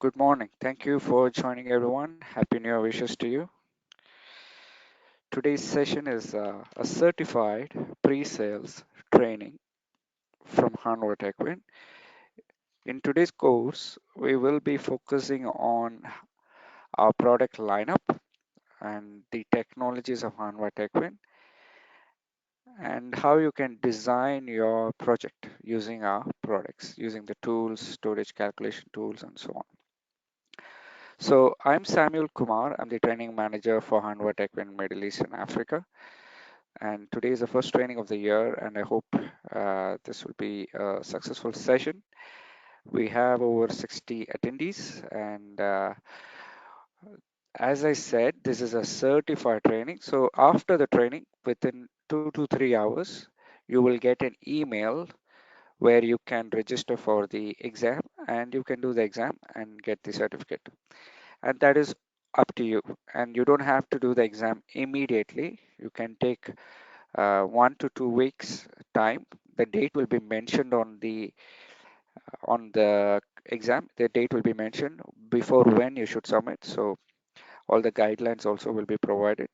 Good morning. Thank you for joining, everyone. Happy New Year wishes to you. Today's session is a certified pre-sales training from Hanwha TechWin. In today's course, we will be focusing on our product lineup and the technologies of Hanwha TechWin and how you can design your project using our products, using the tools, storage calculation tools, and so on. So I'm Samuel Kumar. I'm the training manager for Hanwha TechWin Middle East and Africa. And today is the first training of the year, and I hope this will be a successful session. We have over 60 attendees, and as I said, this is a certified training. So after the training, within 2 to 3 hours, you will get an email where you can register for the exam, and you can do the exam and get the certificate. And that is up to you. And you don't have to do the exam immediately. You can take 1 to 2 weeks time. The date will be mentioned on the exam. The date will be mentioned before when you should submit. So all the guidelines also will be provided.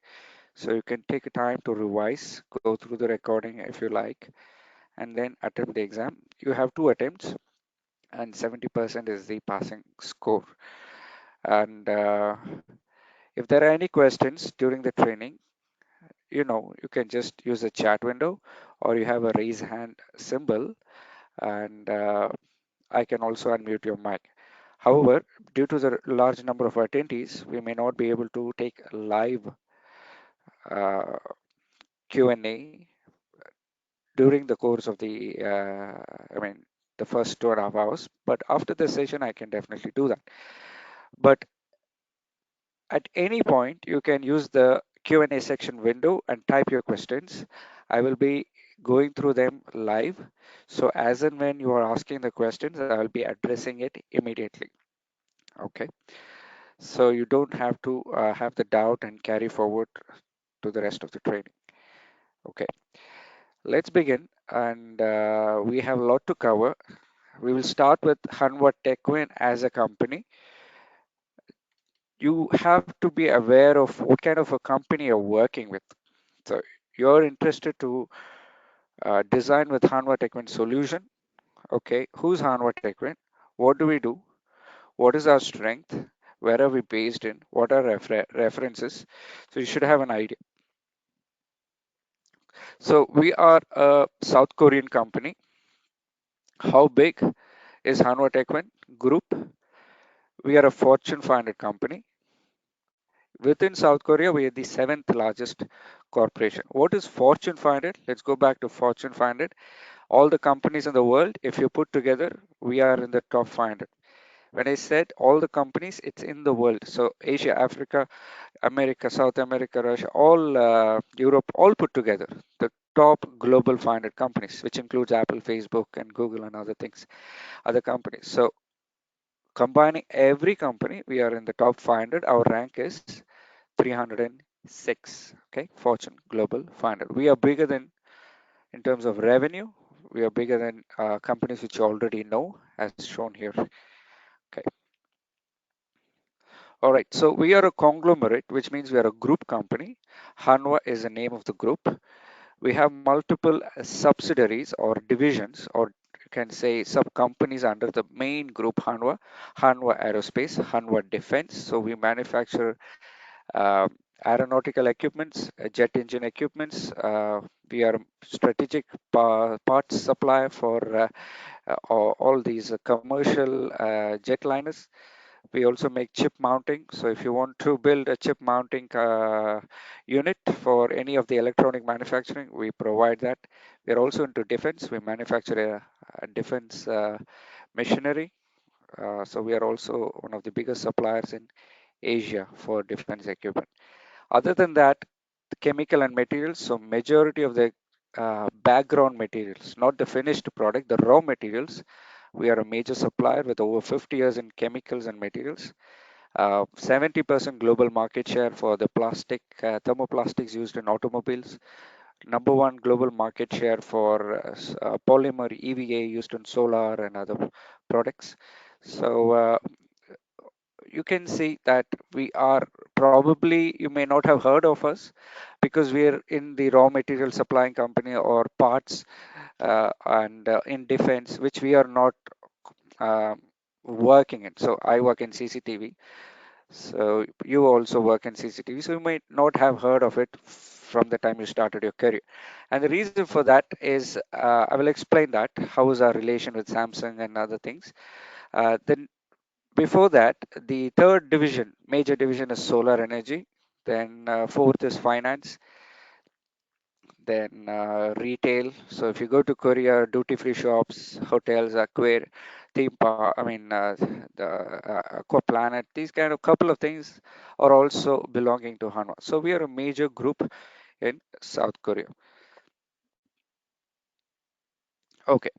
So you can take a time to revise, go through the recording if you like, and then attempt the exam. You have 2 attempts, and 70% is the passing score. And if there are any questions during the training, you can just use the chat window, or you have a raise hand symbol, and I can also unmute your mic. However, due to the large number of attendees, we may not be able to take live uh, Q&A during the course of the first 2.5 hours. But after the session, I can definitely do that. But at any point, you can use the Q&A section window and type your questions. I will be going through them live. So as and when you are asking the questions, I will be addressing it immediately. Okay. So you don't have to have the doubt and carry forward to the rest of the training. Okay, let's begin. And we have a lot to cover. We will start with Hanwha TechWin as a company. You have to be aware of what kind of a company you're working with. So you're interested to design with Hanwha TechWin solution. Okay, who's Hanwha TechWin? What do we do? What is our strength? Where are we based in? What are references? So you should have an idea. So we are a South Korean company. How big is Hanwha Techwin Group? We are a Fortune 500 company. Within South Korea, we are the seventh largest corporation. What is Fortune 500? Let's go back to Fortune 500. All the companies in the world, if you put together, we are in the top 500. When I said all the companies, it's in the world. So Asia, Africa, America, South America, Russia, all Europe, all put together. The top global 500 companies, which includes Apple, Facebook, and Google, and other things, other companies. So combining every company, we are in the top 500. Our rank is 306. Okay, Fortune Global 500. We are bigger than in terms of revenue. We are bigger than companies which you already know, as shown here. Okay. All right. So we are a conglomerate, which means we are a group company. Hanwha is the name of the group. We have multiple subsidiaries or divisions, or you can say sub companies under the main group Hanwha. Hanwha Aerospace, Hanwha Defense. So we manufacture uh, aeronautical equipments, jet engine equipments. We are strategic parts supplier for all these commercial jetliners. We also make chip mounting. So if you want to build a chip mounting unit for any of the electronic manufacturing, we provide that. We're also into defense. We manufacture a defense machinery. So we are also one of the biggest suppliers in Asia for defense equipment. Other than that, the chemical and materials. So majority of the background materials, not the finished product, the raw materials. We are a major supplier with over 50 years in chemicals and materials. 70% global market share for the plastic, thermoplastics used in automobiles. Number one global market share for polymer EVA used in solar and other products. So you can see that we are probably, you may not have heard of us because we are in the raw material supplying company or parts and in defense, which we are not um, working in. So I work in CCTV. So you also work in CCTV. So you might not have heard of it from the time you started your career. And the reason for that is I will explain that. How is our relation with Samsung and other things? Then before that, the third division, major division is solar energy. Then fourth is finance, then retail. So if you go to Korea, duty-free shops, hotels, theme park, the Aqua Planet, these kind of couple of things are also belonging to Hanwha. So we are a major group in South Korea. Okay,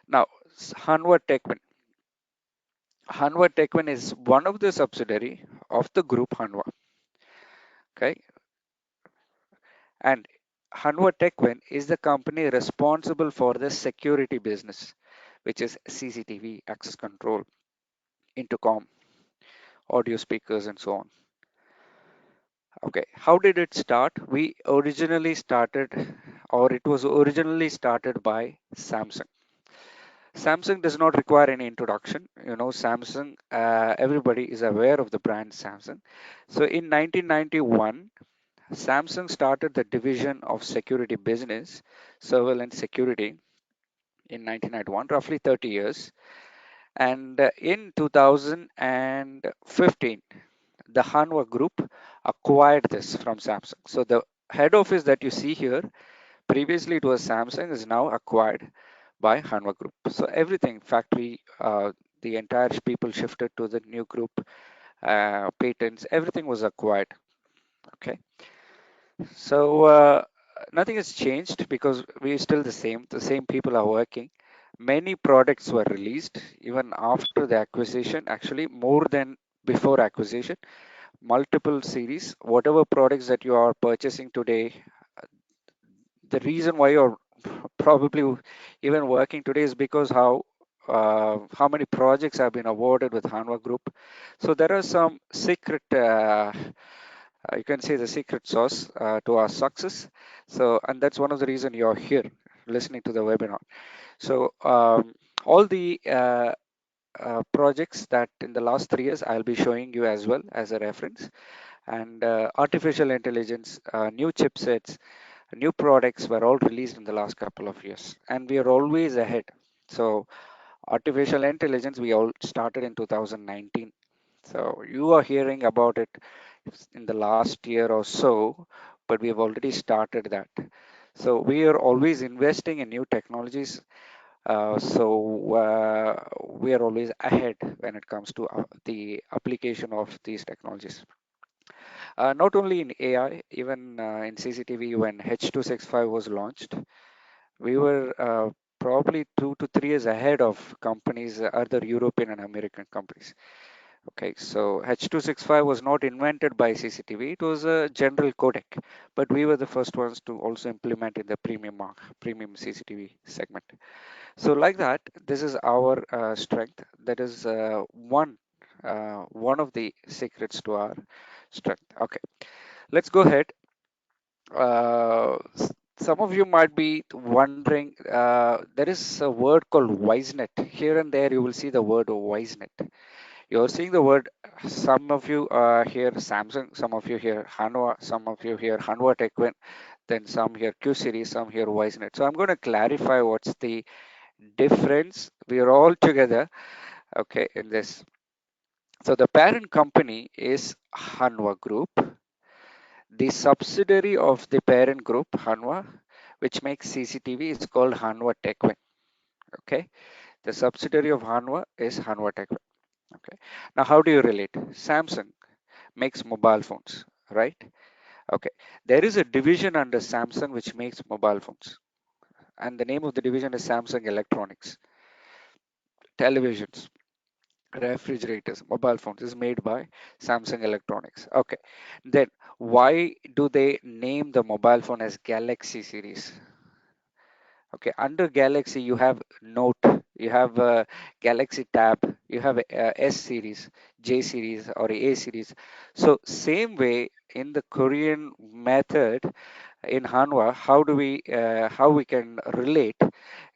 now Hanwha Techwin. Hanwha Techwin is one of the subsidiary of the group Hanwha. Okay, and Hanwha Techwin is the company responsible for the security business, which is CCTV, access control, intercom, audio speakers, and so on. Okay, how did it start? It was originally started by Samsung. Samsung does not require any introduction. You know, Samsung, everybody is aware of the brand Samsung. So in 1991, Samsung started the division of security business, surveillance security, in 1991, roughly 30 years. And in 2015, the Hanwha Group acquired this from Samsung. So the head office that you see here, previously it was Samsung, is now acquired by Hanwha Group. So everything, factory, the entire people shifted to the new group, patents, everything was acquired. Okay. So nothing has changed because we're still the same. The same people are working. Many products were released even after the acquisition, actually more than before acquisition. Multiple series, whatever products that you are purchasing today, the reason why you're probably even working today is because how many projects have been awarded with Hanwha Group. So there are some secret, you can say the secret sauce to our success. So, and that's one of the reason you're here listening to the webinar. So, all the projects that in the last 3 years I'll be showing you as well as a reference, and artificial intelligence, new chipsets, new products were all released in the last couple of years, and we are always ahead. So artificial intelligence, we all started in 2019. So you are hearing about it in the last year or so, but we have already started that. So we are always investing in new technologies. We are always ahead when it comes to the application of these technologies. Not only in AI, even in CCTV, when H265 was launched, we were probably 2 to 3 years ahead of companies, other European and American companies. Okay, so H265 was not invented by CCTV, it was a general codec, but we were the first ones to also implement in the premium CCTV segment. So like that, this is our strength. That is one of the secrets to our strength. Okay, let's go ahead. Some of you might be wondering, there is a word called Wisenet. Here and there, you will see the word Wisenet. You're seeing the word, some of you hear Samsung, some of you hear Hanwha, some of you hear Hanwha Techwin, then some hear Q Series, some hear Wisenet. So I'm going to clarify what's the difference. We are all together, okay, in this. So the parent company is Hanwha Group. The subsidiary of the parent group, Hanwha, which makes CCTV, is called Hanwha Techwin. Okay, the subsidiary of Hanwha is Hanwha Techwin. Okay, now how do you relate? Samsung makes mobile phones, right? Okay, there is a division under Samsung which makes mobile phones, and the name of the division is Samsung Electronics. Televisions, refrigerators, mobile phones is made by Samsung Electronics. Okay, then why do they name the mobile phone as Galaxy series? Okay, under Galaxy you have Note, You have Galaxy Tab, you have S series, J series, or A series. So same way in the Korean method in Hanwha, how we can relate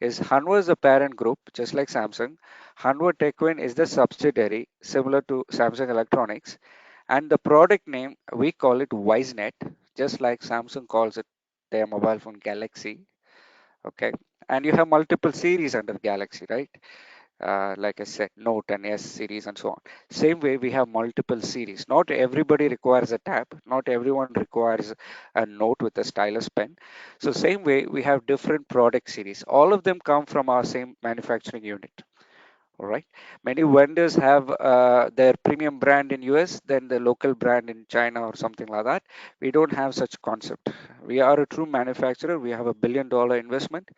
is Hanwha is the parent group, just like Samsung. Hanwha Techwin is the subsidiary, similar to Samsung Electronics, and the product name we call it Wisenet, just like Samsung calls it their mobile phone Galaxy. Okay, and you have multiple series under Galaxy, right? Like I said, Note and S series and so on. Same way, we have multiple series. Not everybody requires a tab. Not everyone requires a note with a stylus pen. So same way, we have different product series. All of them come from our same manufacturing unit. All right. Many vendors have their premium brand in US, then the local brand in China or something like that. We don't have such concept. We are a true manufacturer. We have $1 billion investment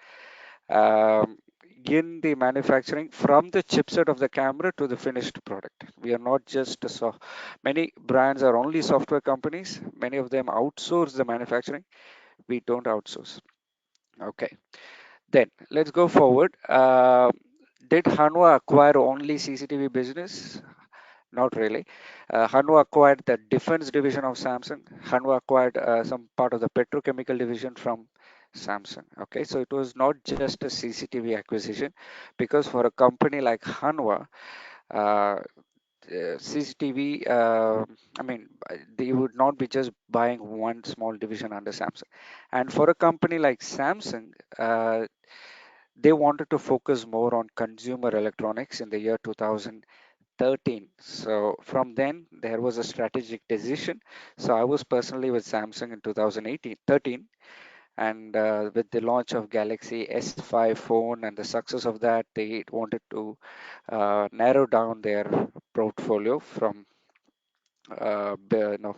um, in the manufacturing from the chipset of the camera to the finished product. We are not just a many brands are only software companies. Many of them outsource the manufacturing. We don't outsource. Okay, then let's go forward. Did Hanwha acquire only CCTV business? Not really. Hanwha acquired the defense division of Samsung. Hanwha acquired some part of the petrochemical division from Samsung. Okay, so it was not just a CCTV acquisition, because for a company like Hanwha, uh, CCTV, I mean, they would not be just buying one small division under Samsung. And for a company like Samsung, they wanted to focus more on consumer electronics in the year 2013. So from then there was a strategic decision. So I was personally with Samsung in 2018 13, and with the launch of Galaxy S5 phone and the success of that, they wanted to narrow down their portfolio from no,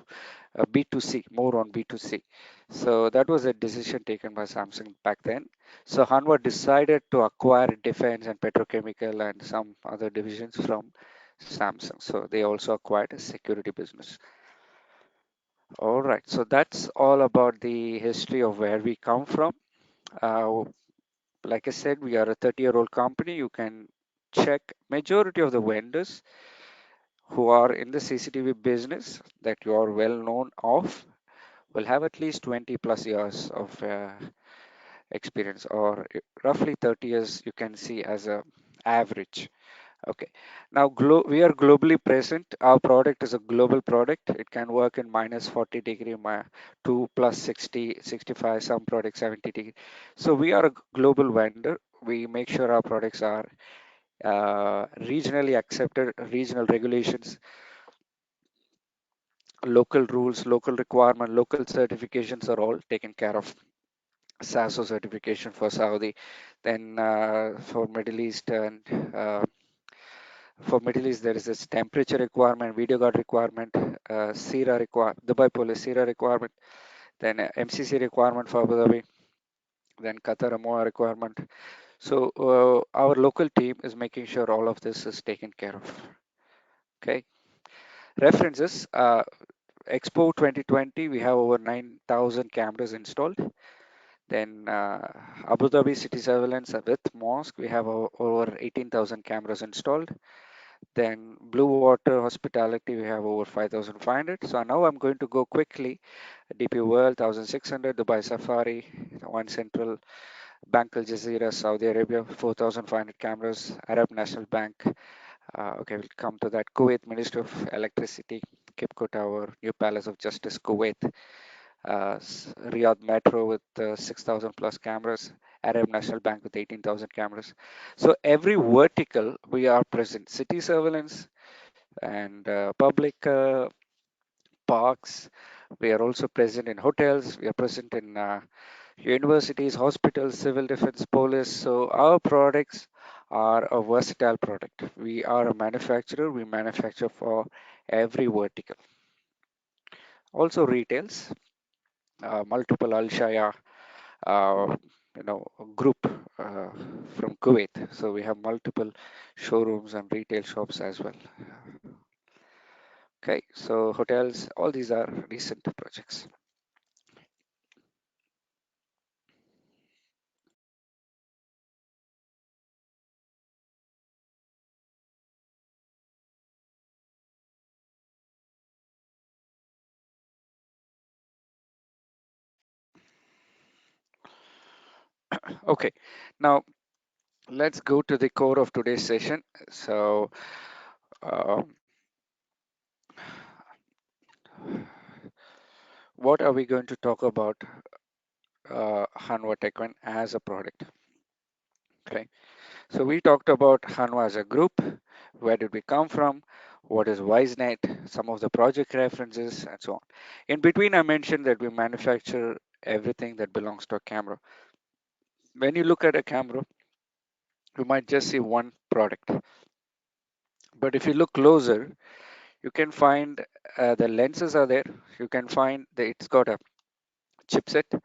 B2C, more on B2C. So that was a decision taken by Samsung back then. So Hanwha decided to acquire defense and petrochemical and some other divisions from Samsung. So they also acquired a security business. All right. So that's all about the history of where we come from. Uh, like I said, we are a 30-year-old company. You can check majority of the vendors who are in the CCTV business that you are well known of will have at least 20 plus years of experience, or roughly 30 years you can see as a average. Okay, now we are globally present. Our product is a global product. It can work in minus 40 degree to plus 60 65, some products 70 degree. So we are a global vendor. We make sure our products are regionally accepted, regional regulations, local rules, local requirement, local certifications are all taken care of. SASO certification for Saudi, then for Middle East there is this temperature requirement, video guard requirement, SIRA requirement, Dubai Police SIRA requirement, then MCC requirement for Abu Dhabi, then Qatar MOA requirement. So our local team is making sure all of this is taken care of. Okay, references. Expo 2020, we have over 9,000 cameras installed. Then Abu Dhabi city surveillance with mosque, we have over 18,000 cameras installed. Then Blue Water Hospitality, we have over 5,500. So now I'm going to go quickly. DP World 1,600, Dubai Safari, One Central, Bank Al Jazeera, Saudi Arabia 4,500 cameras, Arab National Bank. Okay, we'll come to that. Kuwait Ministry of Electricity, Kipco Tower, New Palace of Justice, Kuwait, Riyadh Metro with 6,000 plus cameras, Arab National Bank with 18,000 cameras. So every vertical we are present. City surveillance and public parks. We are also present in hotels. We are present in universities, hospitals, civil defense, police. So our products are a versatile product. We are a manufacturer. We manufacture for every vertical. Also retails, multiple Al Shaya uh, group uh, from Kuwait. So we have multiple showrooms and retail shops as well. Okay, so hotels, all these are recent projects. Okay, now let's go to the core of today's session. So, um, what are we going to talk about Hanwha Techman as a product? Okay, so we talked about Hanwha as a group. Where did we come from? What is Wisenet? Some of the project references, and so on. In between, I mentioned that we manufacture everything that belongs to a camera. When you look at a camera, you might just see one product. But if you look closer, you can find the lenses are there. You can find that it's got a chipset,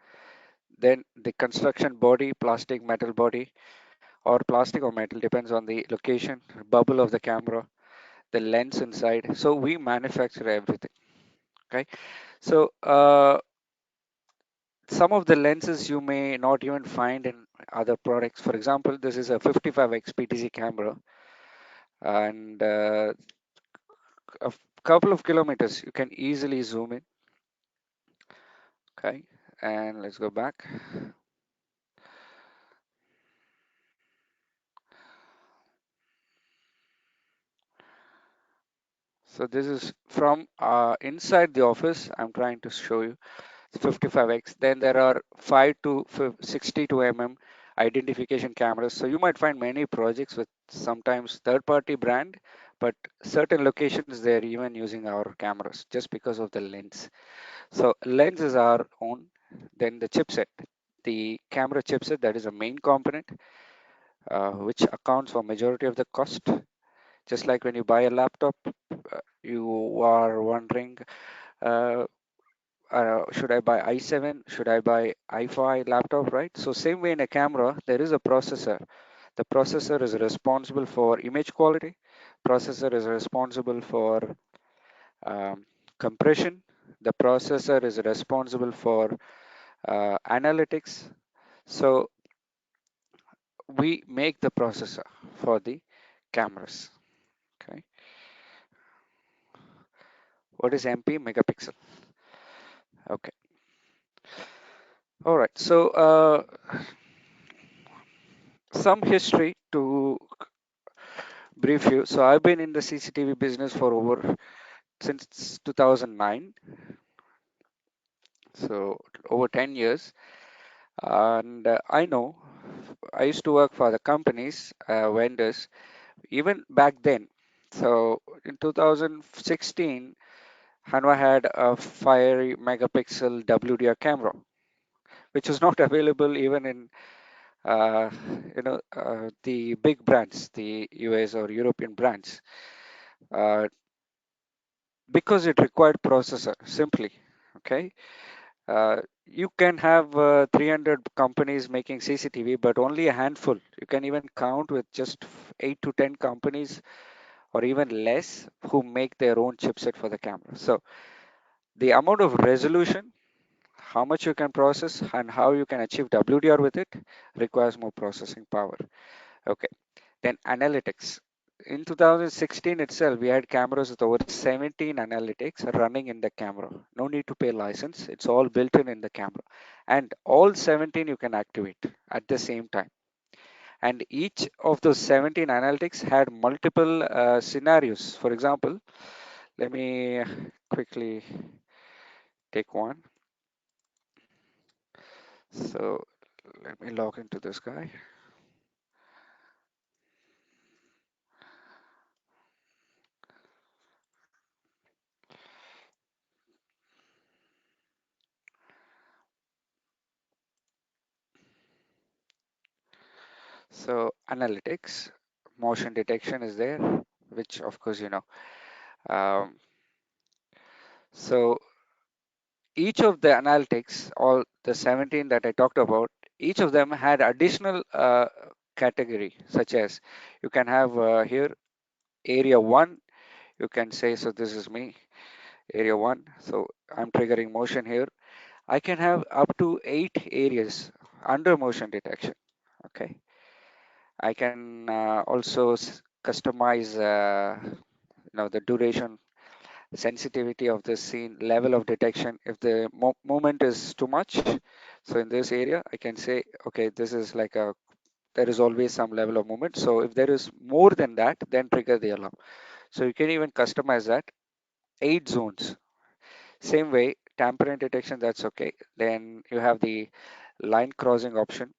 then the construction body, plastic, metal body, or plastic or metal, depends on the location, bubble of the camera, the lens inside. So we manufacture everything. Okay. So some of the lenses you may not even find in other products. For example, this is a 55x PTZ camera, and a couple of kilometers you can easily zoom in. Okay, and let's go back. So this is from inside the office. I'm trying to show you 55x. Then there are 5 to 62 identification cameras. So you might find many projects with sometimes third-party brand, but certain locations they're even using our cameras just because of the lens. So lens is our own. Then the chipset, the camera chipset, that is a main component, which accounts for majority of the cost. Just like when you buy a laptop, you are wondering, uh, should I buy i7? Should I buy i5 laptop, right? So same way in a camera, there is a processor. The processor is responsible for image quality. Processor is responsible for um, compression. The processor is responsible for analytics. So we make the processor for the cameras. Okay. What is MP? Megapixel. Okay. All right. So some history to brief you. So I've been in the CCTV business for over since 2009, so over 10 years. And I know I used to work for the companies, vendors, even back then. So in 2016, Hanwha had a 5 megapixel WDR camera, which was not available even in the big brands, the US or European brands, uh, because it required processor simply. Okay. You can have 300 companies making CCTV, but only a handful. You can even count with just 8 to 10 companies or even less who make their own chipset for the camera. So the amount of resolution, how much you can process, and how you can achieve WDR with it requires more processing power. Okay. Then analytics. In 2016 itself, we had cameras with over 17 analytics running in the camera. No need to pay license. It's all built in the camera. And all 17 you can activate at the same time. And each of those 17 analytics had multiple scenarios. For example, let me quickly take one. So let me log into this guy. So analytics, motion detection is there, which of course you know. Um, so each of the analytics, all the 17 that I talked about, each of them had additional category, such as you can have here area one. You can say, so this is me, area one. So I'm triggering motion here. I can have up to 8 areas under motion detection. Okay. I can also customize, the duration. sensitivity of the scene, level of detection. If the movement is too much, so in this area, I can say, okay, this is like a, there is always some level of movement. So if there is more than that, then trigger the alarm. So you can even customize that. 8 zones. Same way, tampering detection, that's okay. Then you have the line crossing option.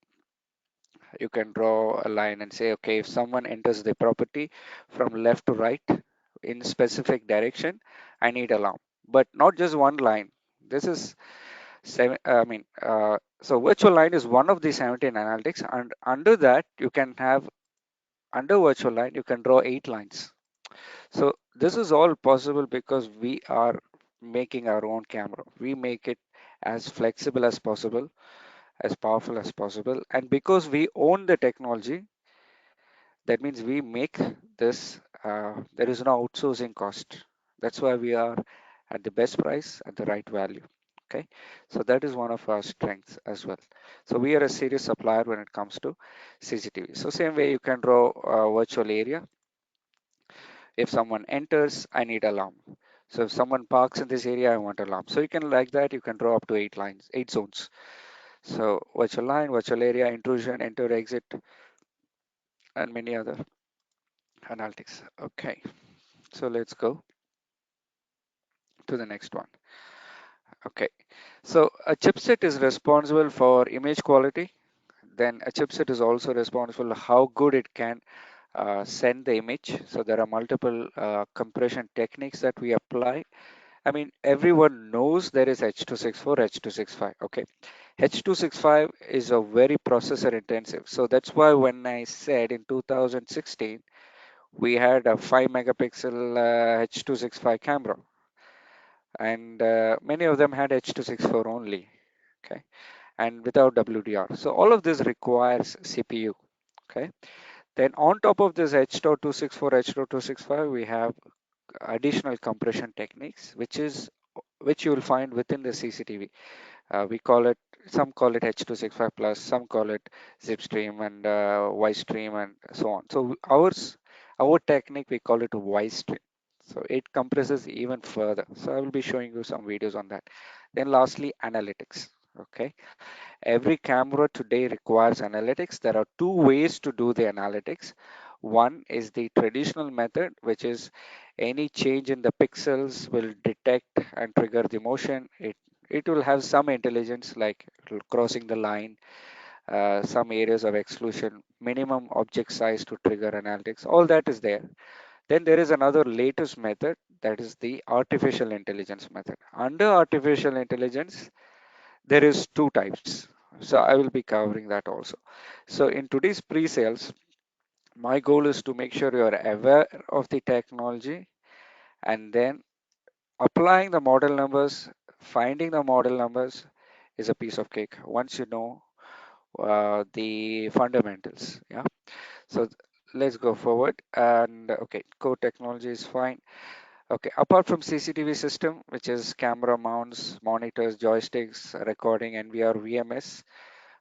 You can draw a line and say, okay, if someone enters the property from left to right in specific direction, I need alarm. But not just one line. This is seven. So virtual line is one of the 17 analytics, and under that you can have, under virtual line you can draw 8 lines. So this is all possible because we are making our own camera. We make it as flexible as possible, as powerful as possible, and because we own the technology, that means we make this, there is no outsourcing cost. That's why we are at the best price at the right value. Okay, so that is one of our strengths as well. So we are a serious supplier when it comes to CCTV. So same way you can draw a virtual area. If someone enters, I need alarm. So if someone parks in this area, I want alarm. So you can, like that, you can draw up to 8 lines, 8 zones. So virtual line, virtual area, intrusion, enter, exit, and many other analytics. Okay, so let's go to the next one. Okay, so a chipset is responsible for image quality. Then a chipset is also responsible how good it can send the image. So there are multiple compression techniques that we apply. I mean, everyone knows there is H.264, H.265. Okay, H.265 is a very processor intensive. So that's why when I said in 2016 we had a 5 megapixel H.265 camera, and many of them had H.264 only. Okay, and without WDR. So all of this requires CPU. Okay, then on top of this H.264, H.265, we have additional compression techniques, which you will find within the CCTV. We call it, some call it H.265 plus, some call it Zipstream and Ystream and so on. So our technique, we call it Ystream. So it compresses even further. So I will be showing you some videos on that. Then lastly, analytics. Okay, every camera today requires analytics. There are two ways to do the analytics. One is the traditional method, which is any change in the pixels will detect and trigger the motion. It will have some intelligence like crossing the line, some areas of exclusion, minimum object size to trigger analytics. All that is there. Then there is another latest method, that is the artificial intelligence method. Under artificial intelligence, there is two types. So I will be covering that also. So in today's pre-sales, my goal is to make sure you are aware of the technology, and then applying the model numbers, finding the model numbers is a piece of cake once you know the fundamentals. Yeah. So let's go forward. And okay, core technology is fine. Okay, apart from CCTV system, which is camera mounts, monitors, joysticks, recording, NVR, VMS,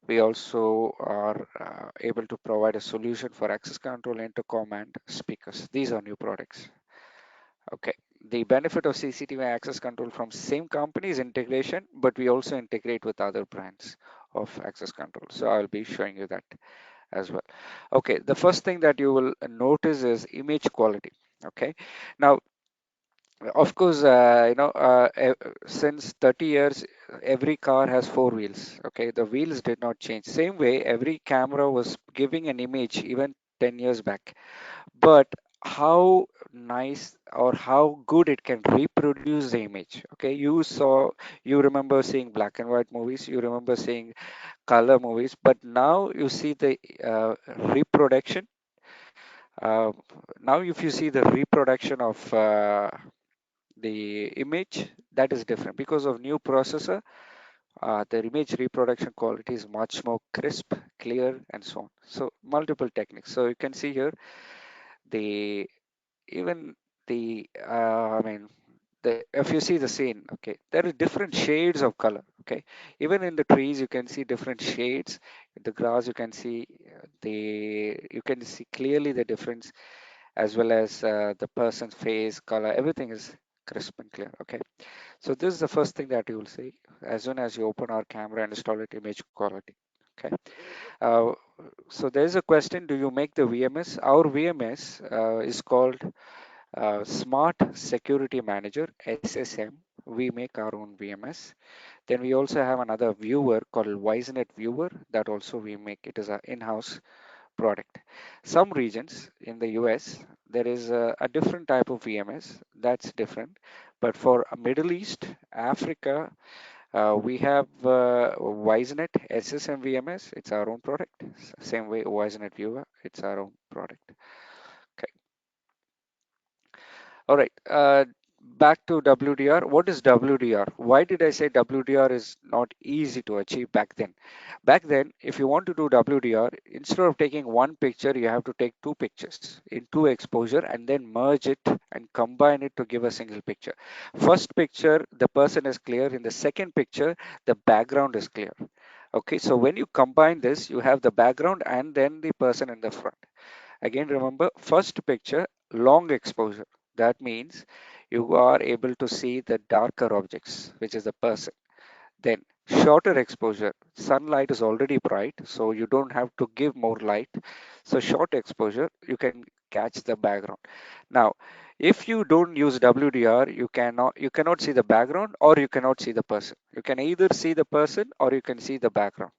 we also are able to provide a solution for access control, intercom, and speakers. These are new products. Okay. The benefit of CCTV access control from same company is integration, but we also integrate with other brands of access control. So I'll be showing you that as well. Okay. The first thing that you will notice is image quality. Okay. Now, of course, since 30 years, every car has four wheels. Okay, the wheels did not change. Same way, every camera was giving an image even 10 years back. But how nice or how good it can reproduce the image. Okay, you remember seeing black and white movies, you remember seeing color movies, but now you see the reproduction. Uh, Now, if you see the reproduction of the image, that is different because of new processor. The image reproduction quality is much more crisp, clear, and so on. So multiple techniques. So you can see here the, even the the, if you see the scene, okay, there are different shades of color. Okay, even in the trees you can see different shades. In the grass you can see you can see clearly the difference, as well as the person's face color, everything is crisp and clear. Okay, so this is the first thing that you will see as soon as you open our camera and install it, image quality. Okay, uh, so there is a question: do you make the VMS? Our VMS is called Smart Security Manager (SSM). We make our own VMS. Then we also have another viewer called Wisenet Viewer that also we make. It is an in-house product. Some regions in the US, there is a different type of VMS that's different. But for Middle East, Africa, we have Wisenet SSM VMS. It's our own product. Same way Wisenet Viewer, it's our own product. Okay. All right. Back to WDR. What is WDR? Why did I say WDR is not easy to achieve back then? Back then, if you want to do WDR, instead of taking one picture, you have to take two pictures in two exposure and then merge it and combine it to give a single picture. First picture, the person is clear. In the second picture, the background is clear. Okay, so when you combine this, you have the background and then the person in the front. Again, remember, first picture, long exposure. That means you are able to see the darker objects, which is the person. Then shorter exposure, sunlight is already bright, so you don't have to give more light. So short exposure, you can catch the background. Now, if you don't use WDR, you cannot see the background or you cannot see the person. You can either see the person or you can see the background.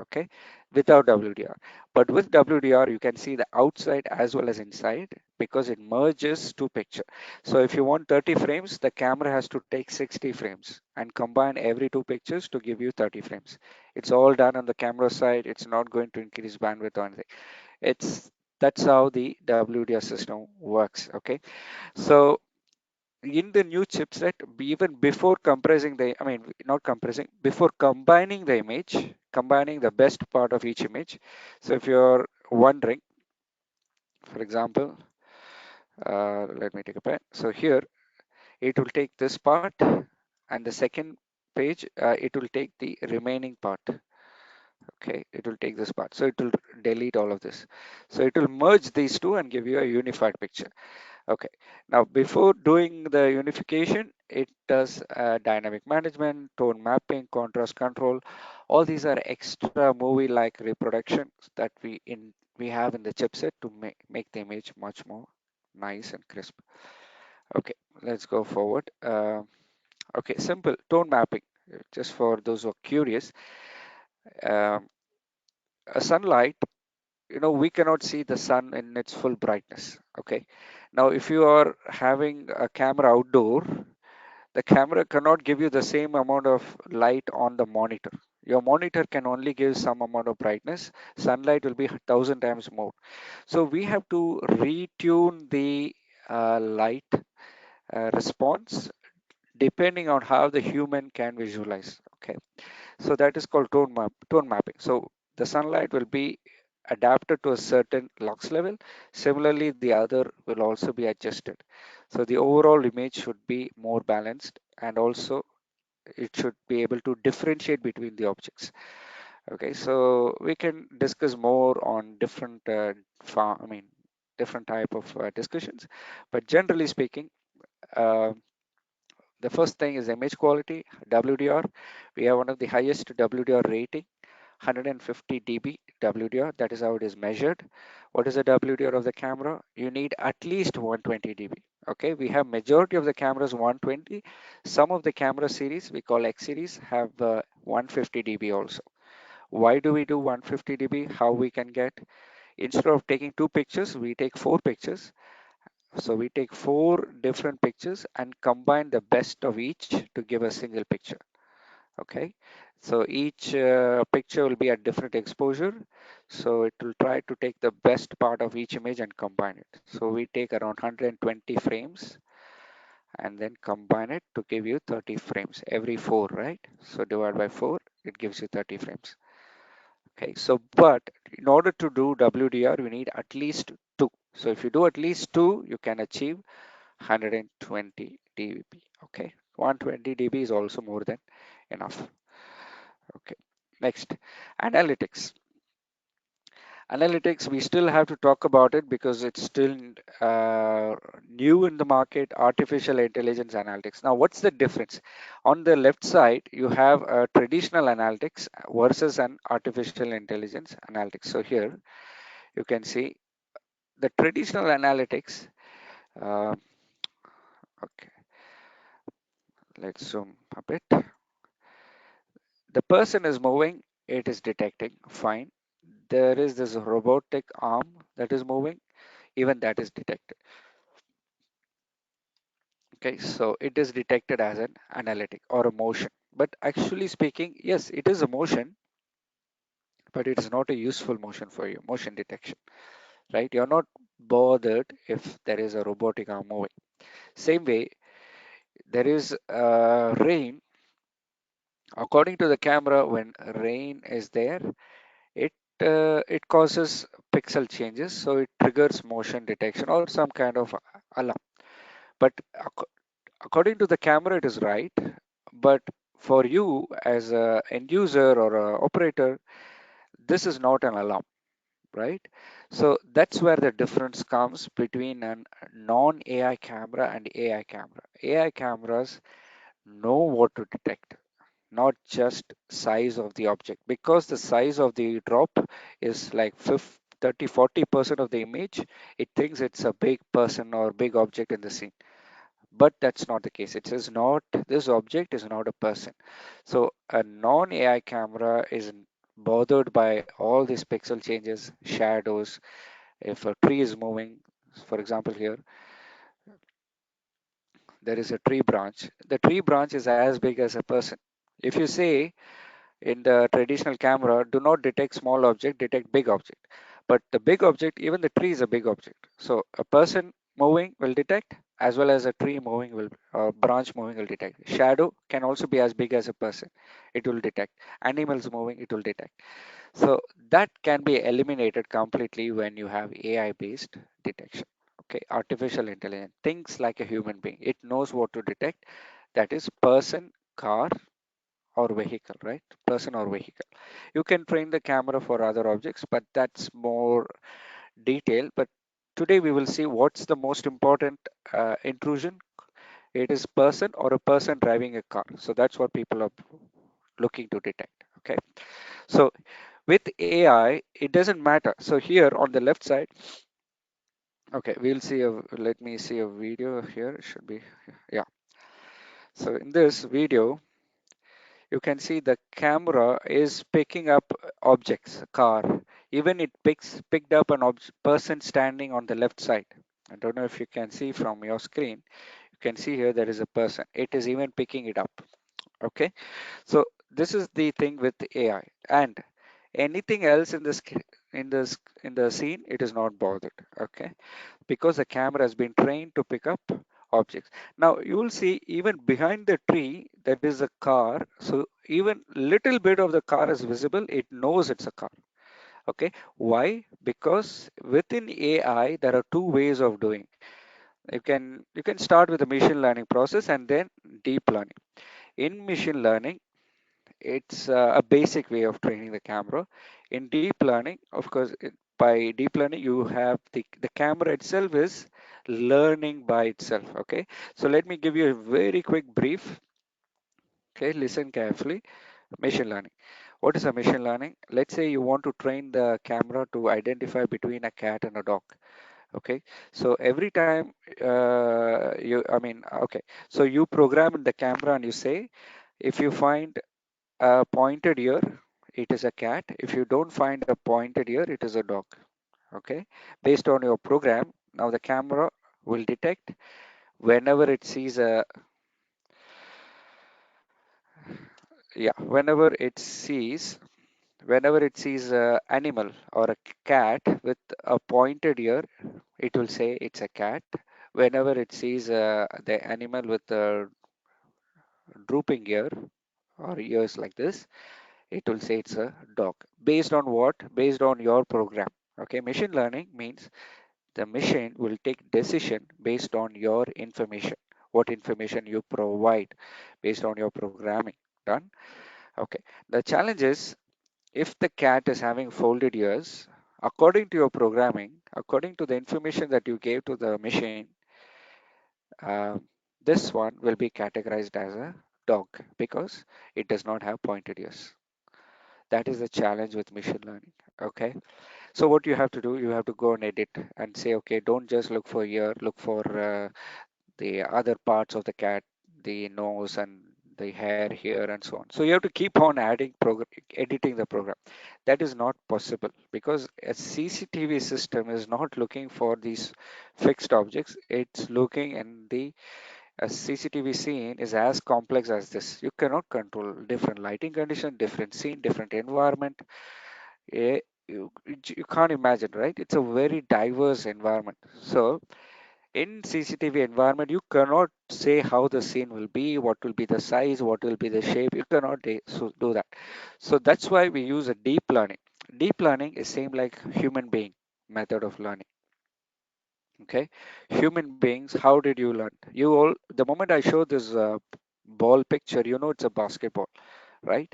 Okay, without WDR. But with WDR, you can see the outside as well as inside because it merges two picture. So if you want 30 frames, the camera has to take 60 frames and combine every two pictures to give you 30 frames. It's all done on the camera side. It's not going to increase bandwidth or anything. It's That's how the WDR system works. Okay. So in the new chipset, even before compressing I mean, not compressing, before combining the image, combining the best part of each image. So if you're wondering, for example, let me take a pen. So here, it will take this part and the second page, it will take the remaining part. Okay, it will take this part. So it will delete all of this. So it will merge these two and give you a unified picture. Okay, now before doing the unification, it does dynamic management, tone mapping, contrast control. All these are extra movie-like reproductions that we have in the chipset to make the image much more nice and crisp. Okay, let's go forward. Okay, simple tone mapping. Just for those who are curious, um, a sunlight, we cannot see the sun in its full brightness. Okay, now if you are having a camera outdoor, the camera cannot give you the same amount of light on the monitor. Your monitor can only give some amount of brightness. Sunlight will be 1,000 times more. So we have to retune the light response depending on how the human can visualize. Okay, so that is called tone mapping. So the sunlight will be adapted to a certain lux level. Similarly, the other will also be adjusted. So the overall image should be more balanced, and also it should be able to differentiate between the objects. Okay, so we can discuss more on different I mean, different type of discussions, but generally speaking, uh, the first thing is image quality, WDR. We have one of the highest WDR rating, 150 dB WDR. That is how it is measured. What is the WDR of the camera? You need at least 120 dB. Okay, we have majority of the cameras 120. Some of the camera series we call X series have 150 dB also. Why do we do 150 dB? How we can get? Instead of taking two pictures, we take four pictures. So we take four different pictures and combine the best of each to give a single picture. Okay, so each picture will be at different exposure. So it will try to take the best part of each image and combine it. So we take around 120 frames and then combine it to give you 30 frames every four, right? So divide by four, it gives you 30 frames. Okay, so but in order to do WDR, you need at least two. So if you do at least two, you can achieve 120 dB. Okay, 120 dB is also more than enough. Okay, next, analytics. Analytics, we still have to talk about it because it's still uh, new in the market. Artificial intelligence analytics. Now, what's the difference? On the left side, you have traditional analytics versus an artificial intelligence analytics. So here you can see the traditional analytics. Uh, okay, let's zoom a bit. The person is moving, it is detecting, fine. There is this robotic arm that is moving, even that is detected. Okay, so it is detected as an analytic or a motion. But actually speaking, yes, it is a motion, but it is not a useful motion for you, motion detection, right? You're not bothered if there is a robotic arm moving. Same way, there is rain. According to the camera, when rain is there, it it causes pixel changes, so it triggers motion detection or some kind of alarm. But according to the camera, it is right. But for you as a end user or a operator, this is not an alarm, right? So that's where the difference comes between a non-AI camera and AI camera. AI cameras know what to detect, not just size of the object, because the size of the drop is like 50, 30, 40% of the image. It thinks it's a big person or big object in the scene, but that's not the case. It says not, this object is not a person. So a non-AI camera isn't bothered by all these pixel changes, shadows. If a tree is moving, for example here, there is a tree branch. The tree branch is as big as a person. If you say in the traditional camera, do not detect small object, detect big object. But the big object, even the tree is a big object. So a person moving will detect, as well as a tree moving will, branch moving will detect. Shadow can also be as big as a person. It will detect. Animals moving, it will detect. So that can be eliminated completely when you have AI based detection. Okay, artificial intelligence thinks like a human being. It knows what to detect. That is person, car, or vehicle, right? Person or vehicle. You can train the camera for other objects, but that's more detailed. But today we will see what's the most important intrusion. It is person or a person driving a car. So that's what people are looking to detect. Okay. So with AI, it doesn't matter. So here on the left side, okay, we'll see a, let me see a video here. It should be, yeah. So in this video, you can see the camera is picking up objects, car. Even it picked up an person standing on the left side. I don't know if you can see from your screen. You can see here there is a person. It is even picking it up. Okay, so this is the thing with AI. And anything else in in the scene, it is not bothered. Okay, because the camera has been trained to pick up objects. Now you will see even behind the tree there is a car. So even little bit of the car is visible. It knows it's a car. Okay, why? Because within AI there are two ways of doing. You can start with the machine learning process and then deep learning. In machine learning, it's a basic way of training the camera. In deep learning, of course, by deep learning, you have the camera itself is learning by itself. Okay, so let me give you a very quick brief. Okay, listen carefully. Machine learning. What is a machine learning? Let's say you want to train the camera to identify between a cat and a dog. Okay, so every time okay, so you program in the camera and you say, if you find a pointed ear, it is a cat. If you don't find a pointed ear, it is a dog. Okay, based on your program, now the camera will detect whenever it sees a, yeah, whenever it sees a animal or a cat with a pointed ear, it will say it's a cat. Whenever it sees the animal with a drooping ear or ears like this, it will say it's a dog. Based on what? Based on your program. Okay, machine learning means the machine will take decision based on your information, what information you provide based on your programming. Done. Okay, the challenge is, if the cat is having folded ears, according to your programming, according to the information that you gave to the machine, uh, this one will be categorized as a dog because it does not have pointed ears. That is the challenge with machine learning. Okay. So what you have to do, you have to go and edit and say, okay, don't just look for ear, look for the other parts of the cat, the nose and the hair here and so on. So you have to keep on editing the program. That is not possible because a CCTV system is not looking for these fixed objects. It's looking in the a CCTV scene is as complex as this. You cannot control different lighting condition, different scene, different environment. You can't imagine, right? It's a very diverse environment. So in CCTV environment, you cannot say how the scene will be, what will be the size, what will be the shape. You cannot do that. So that's why we use a deep learning. Deep learning is same like human being method of learning. Okay, human beings. How did you learn? You all the moment I show this ball picture, you know it's a basketball, right?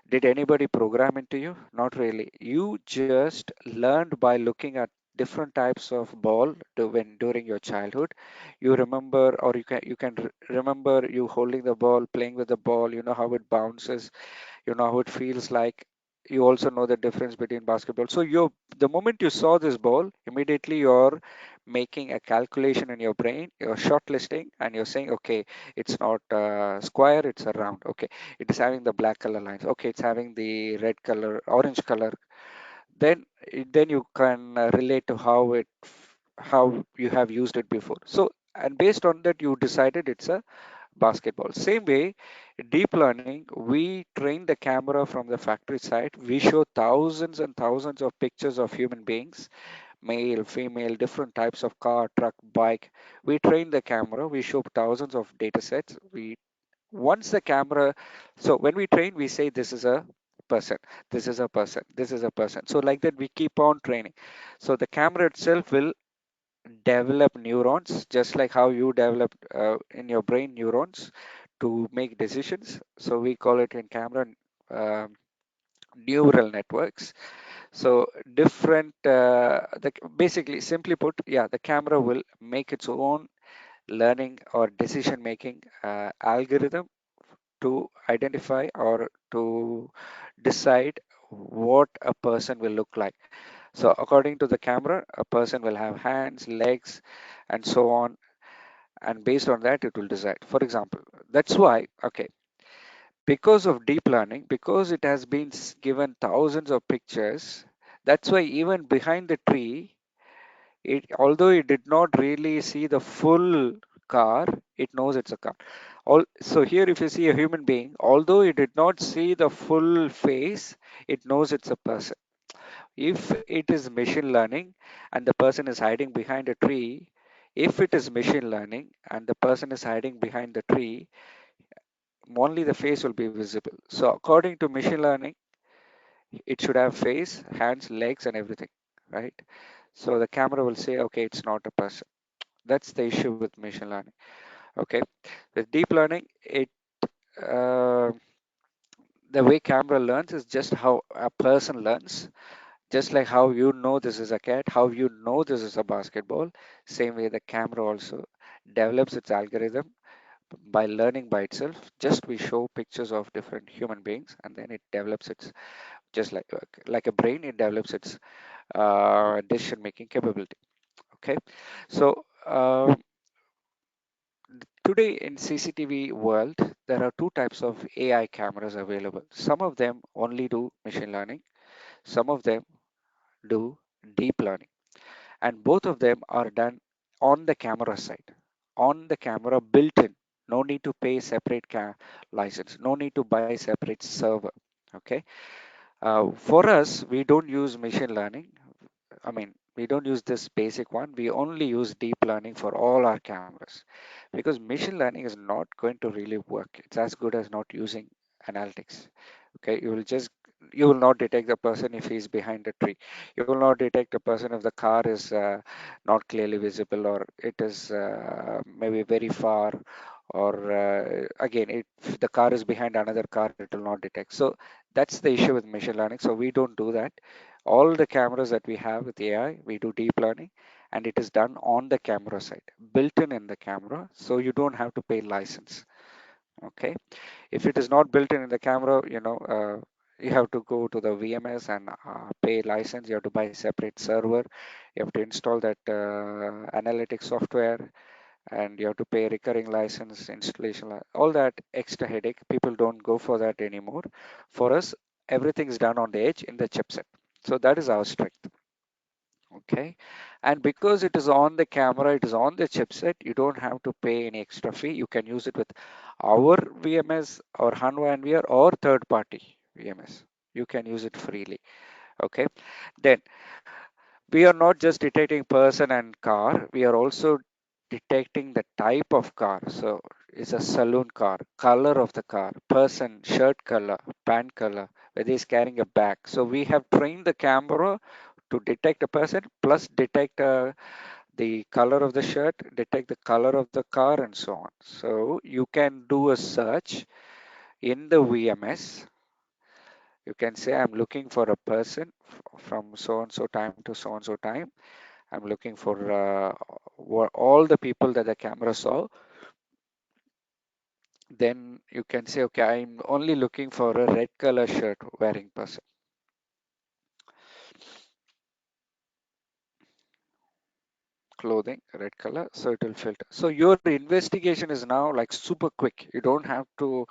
Did anybody program into you? Not really. You just learned by looking at different types of ball when during your childhood. You remember, or you can remember you holding the ball, playing with the ball. You know how it bounces. You know how it feels like. You also know the difference between basketball. So you, the moment you saw this ball, immediately you're making a calculation in your brain. You're shortlisting, and you're saying, okay, it's not square, it's a round. Okay, it is having the black color lines. Okay, it's having the red color, orange color. Then you can relate to how you have used it before. So and based on that, you decided it's a basketball. Same way, deep learning, we train the camera from the factory side. We show thousands and thousands of pictures of human beings, male, female, different types of car, truck, bike. We train the camera. We show thousands of data sets. We once the camera, so when we train, we say this is a person, this is a person, this is a person. So like that, we keep on training. So the camera itself will develop neurons just like how you develop in your brain neurons to make decisions. So we call it in camera um, neural networks. So different basically simply put, yeah, the camera will make its own learning or decision making algorithm to identify or to decide what a person will look like. So according to the camera, a person will have hands, legs, and so on. And based on that, it will decide. For example, that's why, okay, because of deep learning, because it has been given thousands of pictures, that's why even behind the tree, it although it did not really see the full car, it knows it's a car. So here, if you see a human being, although it did not see the full face, it knows it's a person. If it is machine learning and the person is hiding behind a tree, if it is machine learning and the person is hiding behind the tree, only the face will be visible. So according to machine learning, it should have face, hands, legs, and everything, right? So the camera will say, okay, it's not a person. That's the issue with machine learning. Okay, with deep learning, it uh, the way camera learns is just how a person learns. Just like how you know this is a cat, how you know this is a basketball, same way the camera also develops its algorithm by learning by itself. Just we show pictures of different human beings, and then it develops its just like a brain, it develops its decision making capability. Okay, so today in CCTV world, there are two types of AI cameras available. Some of them only do machine learning. Some of them do deep learning, and both of them are done on the camera side, on the camera built in. No need to pay separate license, no need to buy separate server. Okay, for us, we don't use machine learning. I mean, we don't use this basic one. We only use deep learning for all our cameras because machine learning is not going to really work. It's as good as not using analytics. Okay, you will not detect the person if he's behind a tree. You will not detect a person if the car is not clearly visible or it is maybe very far, or again, if the car is behind another car, it will not detect. So That's the issue with machine learning. So we don't do that. All the cameras that we have with AI, we do deep learning, and it is done on the camera side, built in the camera, so you don't have to pay license. Okay. If it is not built in the camera, you have to go to the VMS and pay license. You have to buy separate server. You have to install that analytics software, and you have to pay recurring license, installation, all that extra headache. People don't go for that anymore. For us, everything is done on the edge in the chipset. So that is our strength. Okay. And because it is on the camera, it is on the chipset, you don't have to pay any extra fee. You can use it with our VMS or Hanwha NVR or third party VMS. You can use it freely. Okay. Then we are not just detecting person and car, we are also detecting the type of car. So it's a saloon car, color of the car, person, shirt color, pant color, whether he's carrying a bag. So we have trained the camera to detect a person plus detect the color of the shirt, detect the color of the car, and so on. So you can do a search in the VMS. You can say, I'm looking for a person from so and so time to so and so time. I'm looking for all the people that the camera saw. Then you can say, okay, I'm only looking for a red color shirt wearing person, clothing, red color. So it will filter. So your investigation is now like super quick. You don't have to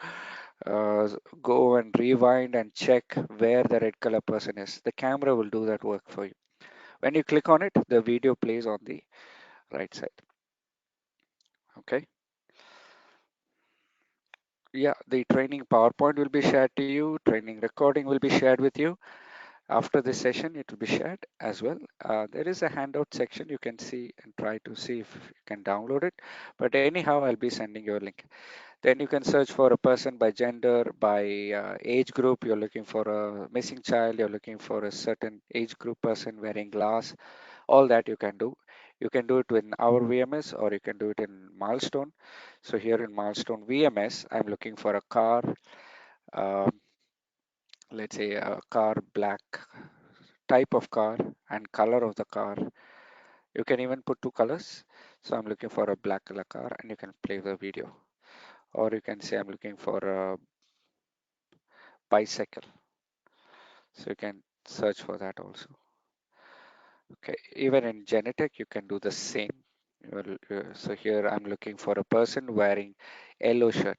uh, go and rewind and check where the red color person is. The camera will do that work for you. When you click on it, the video plays on the right side. Okay. Yeah, the training PowerPoint will be shared to you. Training recording will be shared with you. After this session, it will be shared as well. There is a handout section you can see and try to see if you can download it. But anyhow, I'll be sending you a link. Then you can search for a person by gender, by age group. You're looking for a missing child. You're looking for a certain age group person wearing glass. All that you can do. You can do it in our VMS or you can do it in Milestone. So here in Milestone VMS, I'm looking for a car. Um, let's say a car black, type of car and color of the car. You can even put two colors. So I'm looking for a black color car and you can play the video. Or you can say I'm looking for a bicycle. So you can search for that also. Okay, even in genetic, you can do the same. So here I'm looking for a person wearing yellow shirt.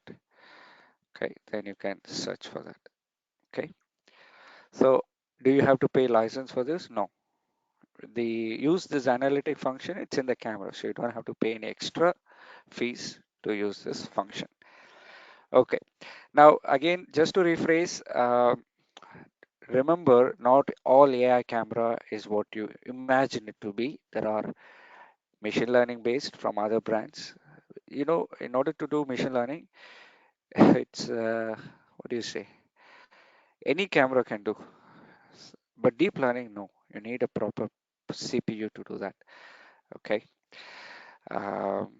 Okay, then you can search for that. Okay, so do you have to pay license for this? No. The use this analytic function, it's in the camera, so you don't have to pay any extra fees to use this function. Okay, now again, just to rephrase, remember, not all AI camera is what you imagine it to be. There are machine learning based from other brands. In order to do machine learning, it's what do you say? Any camera can do, but deep learning, no. You need a proper CPU to do that. Okay.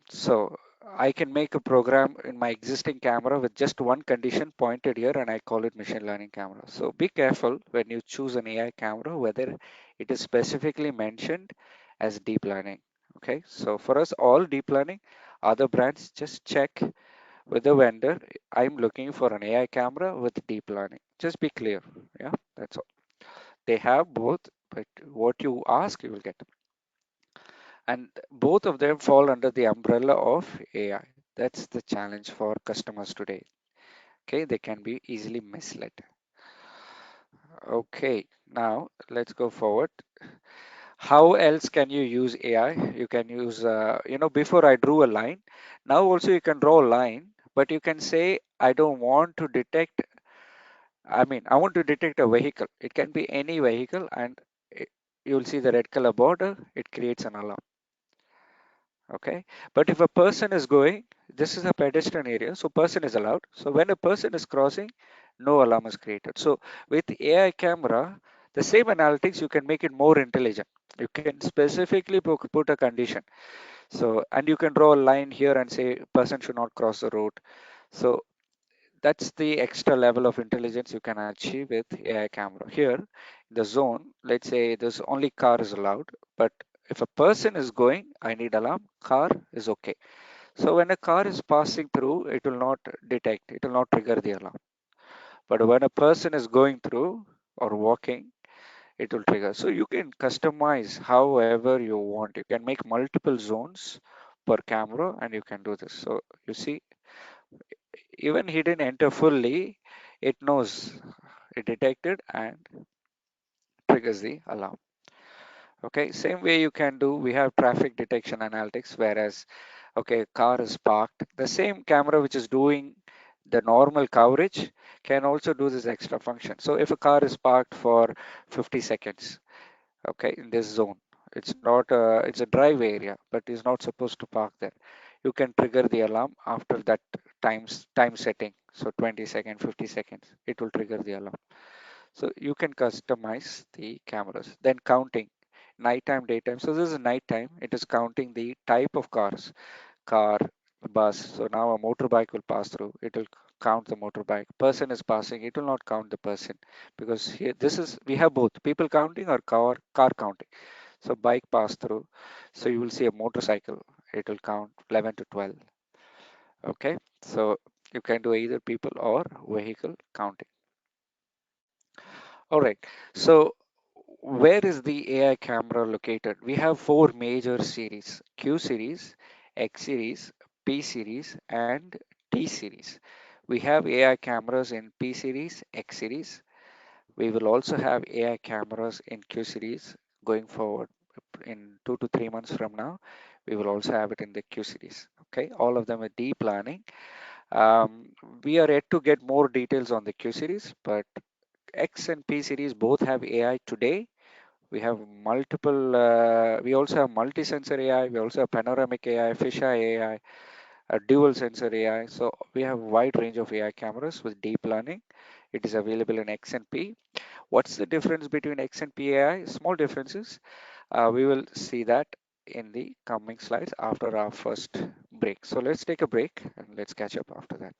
So I can make a program in my existing camera with just one condition pointed here and I call it machine learning camera. So be careful when you choose an AI camera, whether it is specifically mentioned as deep learning. Okay, so for us, all deep learning, other brands, just check with the vendor. I'm looking for an AI camera with deep learning. Just be clear. Yeah, that's all. They have both, but what you ask, you will get. And both of them fall under the umbrella of AI. That's the challenge for customers today. Okay, they can be easily misled. Okay, now let's go forward. How else can you use AI? You can use, before I drew a line, now also you can draw a line, but you can say, I don't want to detect, I want to detect a vehicle. It can be any vehicle, and it, you'll see the red color border, it creates an alarm. Okay, but if a person is going, this is a pedestrian area, so person is allowed. So when a person is crossing, no alarm is created. So with AI camera, the same analytics, you can make it more intelligent. You can specifically put a condition. So, and you can draw a line here and say person should not cross the road. So That's the extra level of intelligence you can achieve with AI camera. Here, the zone, let's say there's only car is allowed, but if a person is going, I need alarm, car is okay. So when a car is passing through, it will not detect, it will not trigger the alarm. But when a person is going through or walking, it will trigger. So you can customize however you want. You can make multiple zones per camera and you can do this. So you see, even he didn't enter fully, it knows, it detected and triggers the alarm. Okay, same way you can do, we have traffic detection analytics, whereas, okay, car is parked. The same camera which is doing the normal coverage can also do this extra function. So if a car is parked for 50 seconds, okay, in this zone, it's not it's a drive area, but is not supposed to park there. You can trigger the alarm after that time setting. So 20 seconds, 50 seconds, it will trigger the alarm. So you can customize the cameras. Then counting, nighttime, daytime. So this is nighttime. It is counting the type of cars, car, bus. So now a motorbike will pass through. It will count the motorbike. Person is passing. It will not count the person because here this is we have both people counting or car counting. So bike pass through. So you will see a motorcycle. It will count 11 to 12. Okay. So you can do either people or vehicle counting. All right. So where is the AI camera located? We have four major series: Q series, X series, P series, and T series. We have AI cameras in P series, X series. We will also have AI cameras in Q series going forward in 2 to 3 months from now. We will also have it in the Q series. Okay, all of them are deep learning. Um, we are yet to get more details on the Q series, but X and P series both have AI today. We have multiple, we also have multi-sensor AI, we also have panoramic AI, fisheye AI, a dual sensor AI. So we have a wide range of AI cameras with deep learning. It is available in X and P. What's the difference between X and P AI? Small differences. We will see that in the coming slides after our first break. So let's take a break and let's catch up after that.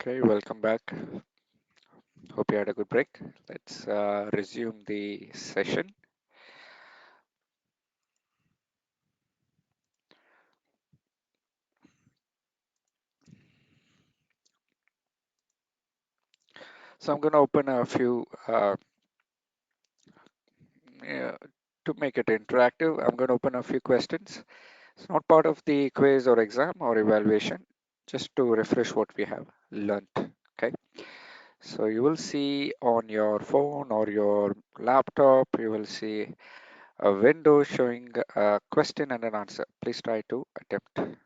Okay, welcome back. Hope you had a good break. Let's resume the session. So I'm going to open a few, yeah, to make it interactive, I'm going to open a few questions. It's not part of the quiz or exam or evaluation, just to refresh what we have learnt. Okay, so you will see on your phone or your laptop, you will see a window showing a question and an answer. Please try to attempt.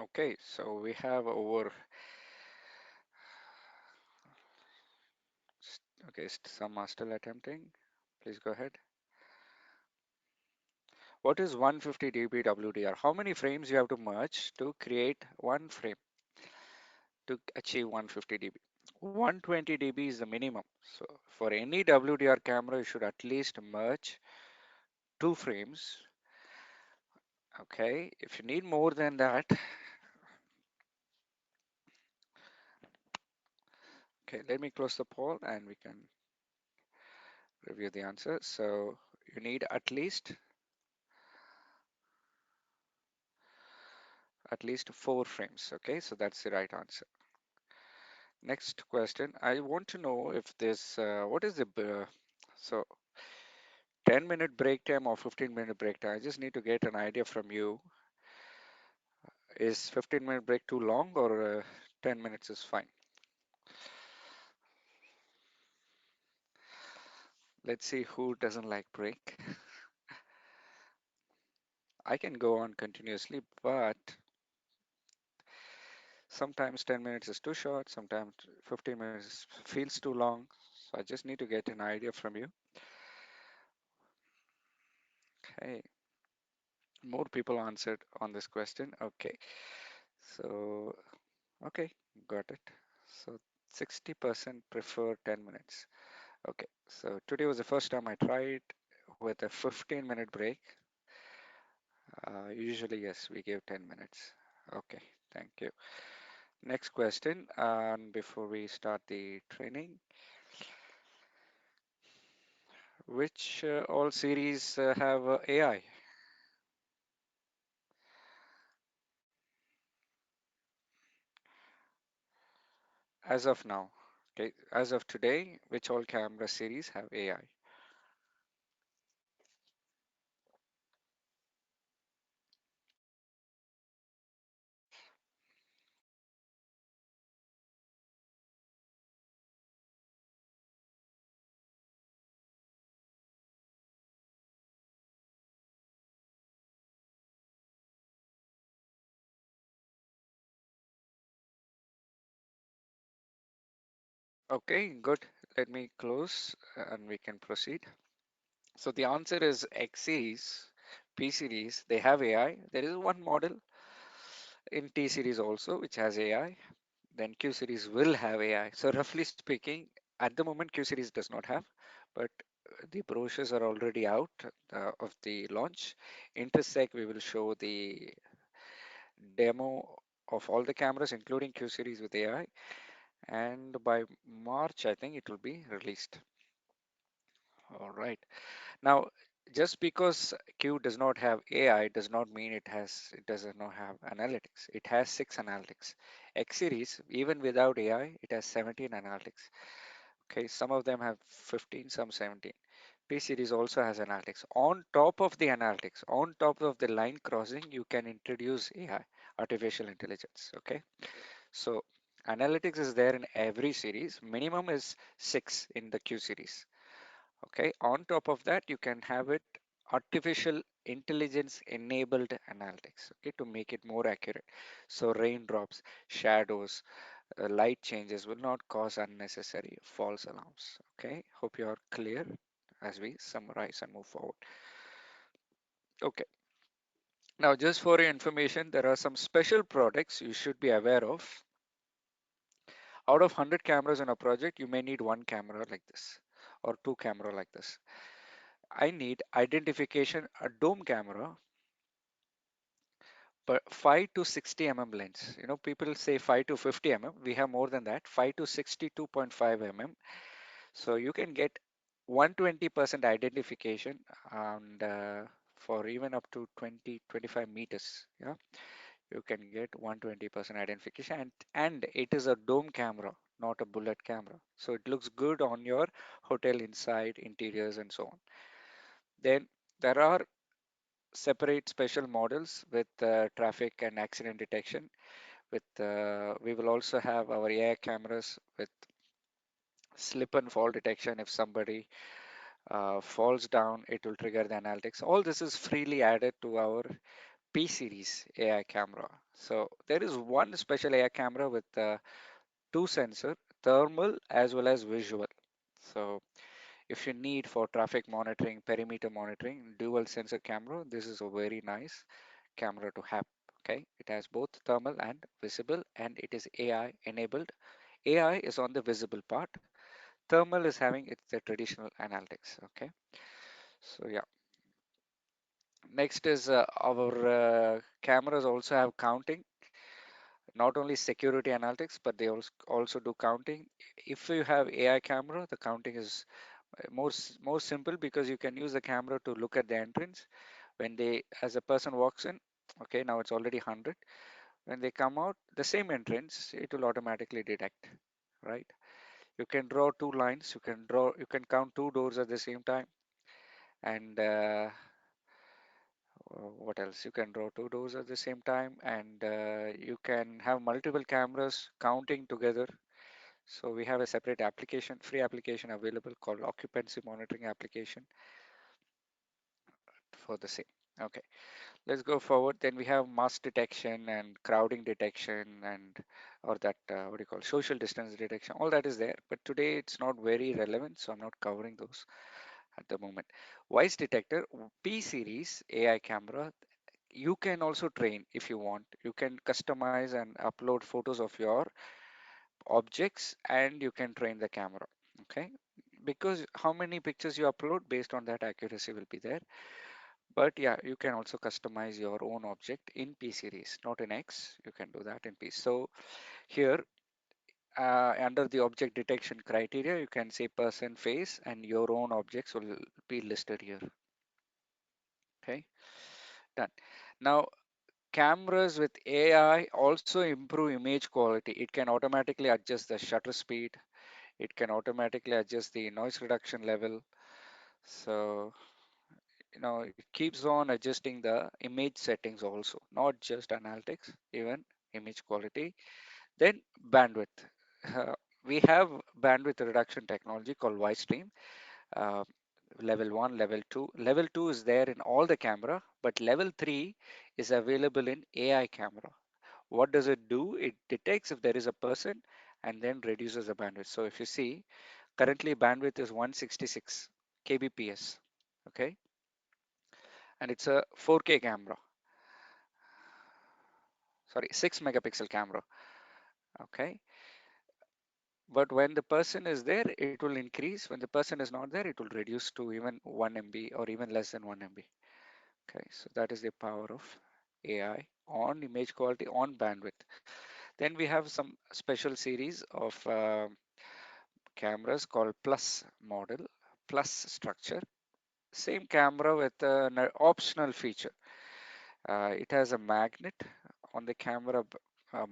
Okay, so we have over, okay, some are still attempting. Please go ahead. What is 150 dB WDR? How many frames you have to merge to create one frame to achieve 150 dB? 120 dB is the minimum. So for any WDR camera, you should at least merge two frames. Okay, if you need more than that, okay, let me close the poll and we can review the answer. So you need at least four frames. Okay, so that's the right answer. Next question. I want to know if this, what is the, so 10-minute break time or 15-minute break time? I just need to get an idea from you. Is 15-minute break too long or 10 minutes is fine? Let's see who doesn't like break. I can go on continuously, but sometimes 10 minutes is too short, sometimes 15 minutes feels too long. So I just need to get an idea from you. Okay, more people answered on this question. Okay, so, okay, got it. So 60% prefer 10 minutes. Okay, so today was the first time I tried with a 15-minute break. Usually, yes, we give 10 minutes. Okay, thank you. Next question, and before we start the training, which all series have AI as of now? Okay, as of today, which all camera series have AI? Okay, good. Let me close and we can proceed. So the answer is X series, P series, they have AI. There is one model in T series also which has AI. Then Q series will have AI. So roughly speaking, at the moment Q series does not have, but the brochures are already out of the launch. Intersec, we will show the demo of all the cameras, including Q series with AI. And by March, I think it will be released. All right. Now, just because Q does not have AI does not mean it does not have analytics. It has six analytics. X series, even without AI, it has 17 analytics. Okay, some of them have 15, some 17. P series also has analytics. On top of the analytics, on top of the line crossing, you can introduce AI, artificial intelligence. Okay, so Analytics is there in every series. Minimum is 6 in the Q series. Okay. On top of that, you can have it artificial intelligence enabled analytics. Okay, to make it more accurate. So raindrops, shadows, light changes will not cause unnecessary false alarms. Okay. Hope you are clear as we summarize and move forward. Okay. Now, just for your information, there are some special products you should be aware of. Out of 100 cameras in a project, you may need one camera like this or two camera like this. I need identification, a dome camera, but 5 to 60 lens. You know, people say 5 to 50 We have more than that, 5 to 62.5 So you can get 120% identification and for even up to 20-25 meters. Yeah, you can get 120% identification, and it is a dome camera, not a bullet camera. So it looks good on your hotel inside, interiors, and so on. Then there are separate special models with traffic and accident detection. With we will also have our AI cameras with slip and fall detection. If somebody falls down, it will trigger the analytics. All this is freely added to our P series AI camera. So there is one special AI camera with two sensor, thermal as well as visual. So if you need for traffic monitoring, perimeter monitoring, dual sensor camera, this is a very nice camera to have. Okay, it has both thermal and visible, and it is AI enabled. AI is on the visible part. Thermal is having it's the traditional analytics. Okay, so yeah. Next is our cameras also have counting, not only security analytics, but they also do counting. If you have AI camera, the counting is more simple because you can use the camera to look at the entrance when they as a person walks in. Okay, now it's already 100. When they come out, the same entrance, it will automatically detect, right? You can draw two lines. You can count two doors at the same time, and what else? You can draw two doors at the same time, and you can have multiple cameras counting together. So we have a separate application, free application available called occupancy monitoring application for the same. Okay, let's go forward. Then we have mass detection and crowding detection and or that what do you call social distance detection. All that is there, but today it's not very relevant, so I'm not covering those at the moment. Voice detector, P series AI camera. You can also train if you want. You can customize and upload photos of your objects, and you can train the camera. Okay, because how many pictures you upload, based on that accuracy will be there. But yeah, you can also customize your own object in P series, not in X. You can do that in P. So here, under the object detection criteria, you can say person, face, and your own objects will be listed here. Okay, done. Now, cameras with AI also improve image quality. It can automatically adjust the shutter speed. It can automatically adjust the noise reduction level. So it keeps on adjusting the image settings also, not just analytics, even image quality. Then bandwidth. Uh, we have bandwidth reduction technology called Ystream. Uh, level 1, level 2. Level 2 is there in all the camera, but level 3 is available in AI camera. What does it do? It detects if there is a person and then reduces the bandwidth. So if you see, currently bandwidth is 166 kbps. Okay, and it's a 4K camera. Sorry, 6 megapixel camera. Okay, but when the person is there, it will increase. When the person is not there, it will reduce to even 1 MB or even less than 1 MB. Okay, so that is the power of AI on image quality, on bandwidth. Then we have some special series of cameras called plus model, plus structure. Same camera with an optional feature. It has a magnet on the camera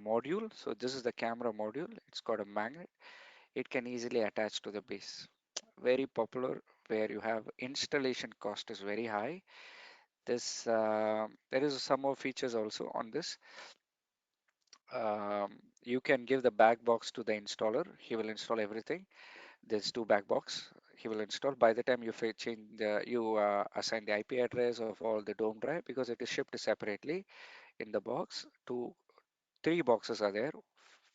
module. So this is the camera module. It's got a magnet. It can easily attach to the base. Very popular where you have installation cost is very high. There is some more features also on this. You can give the back box to the installer. He will install everything. There's two back box he will install. By the time you change you assign the IP address of all the dome drive, because it is shipped separately in the box. Three boxes are there.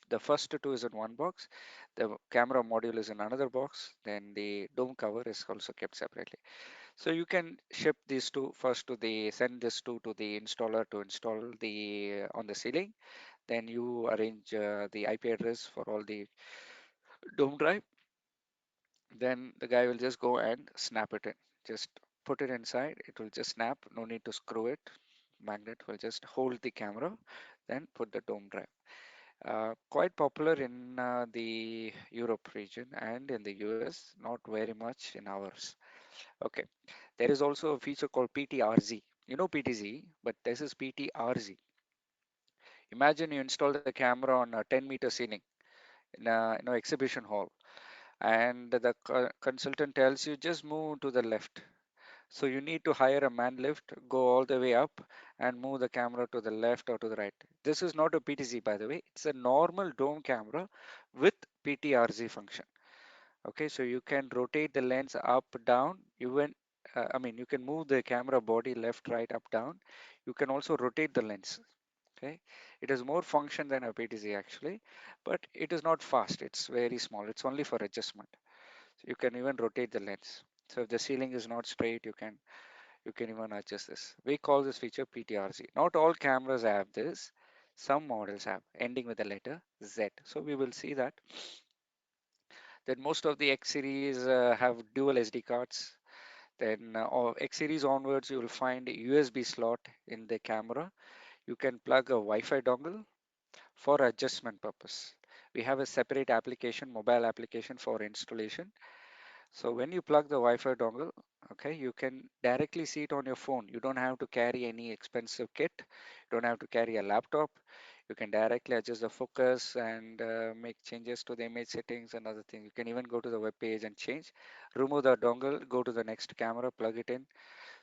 The first two is in one box. The camera module is in another box. Then the dome cover is also kept separately. So you can ship these two first to the send this two to the installer to install the on the ceiling. Then you arrange the IP address for all the dome drive. Then the guy will just go and snap it in. Just put it inside. It will just snap. No need to screw it. Magnet will just hold the camera. Then put the dome drive. Quite popular in the Europe region and in the US, not very much in ours. Okay, there is also a feature called PTRZ. You know PTZ, but this is PTRZ. Imagine you install the camera on a 10-meter ceiling in a exhibition hall, and the consultant tells you just move to the left. So you need to hire a man lift, go all the way up, and move the camera to the left or to the right. This is not a PTZ, by the way. It's a normal dome camera with PTRZ function. Okay, so you can rotate the lens up, down. You can move the camera body left, right, up, down. You can also rotate the lens. Okay, it has more function than a PTZ actually, but it is not fast. It's very small. It's only for adjustment. So you can even rotate the lens. So if the ceiling is not straight, you can even adjust this. We call this feature PTRZ. Not all cameras have this. Some models have, ending with the letter Z. So we will see that. Then most of the X series have dual SD cards. Then X series onwards, you will find a USB slot in the camera. You can plug a Wi-Fi dongle for adjustment purpose. We have a separate application, mobile application for installation. So when you plug the Wi-Fi dongle, okay, you can directly see it on your phone. You don't have to carry any expensive kit. You don't have to carry a laptop. You can directly adjust the focus and make changes to the image settings and other things. You can even go to the web page and change. Remove the dongle, go to the next camera, plug it in.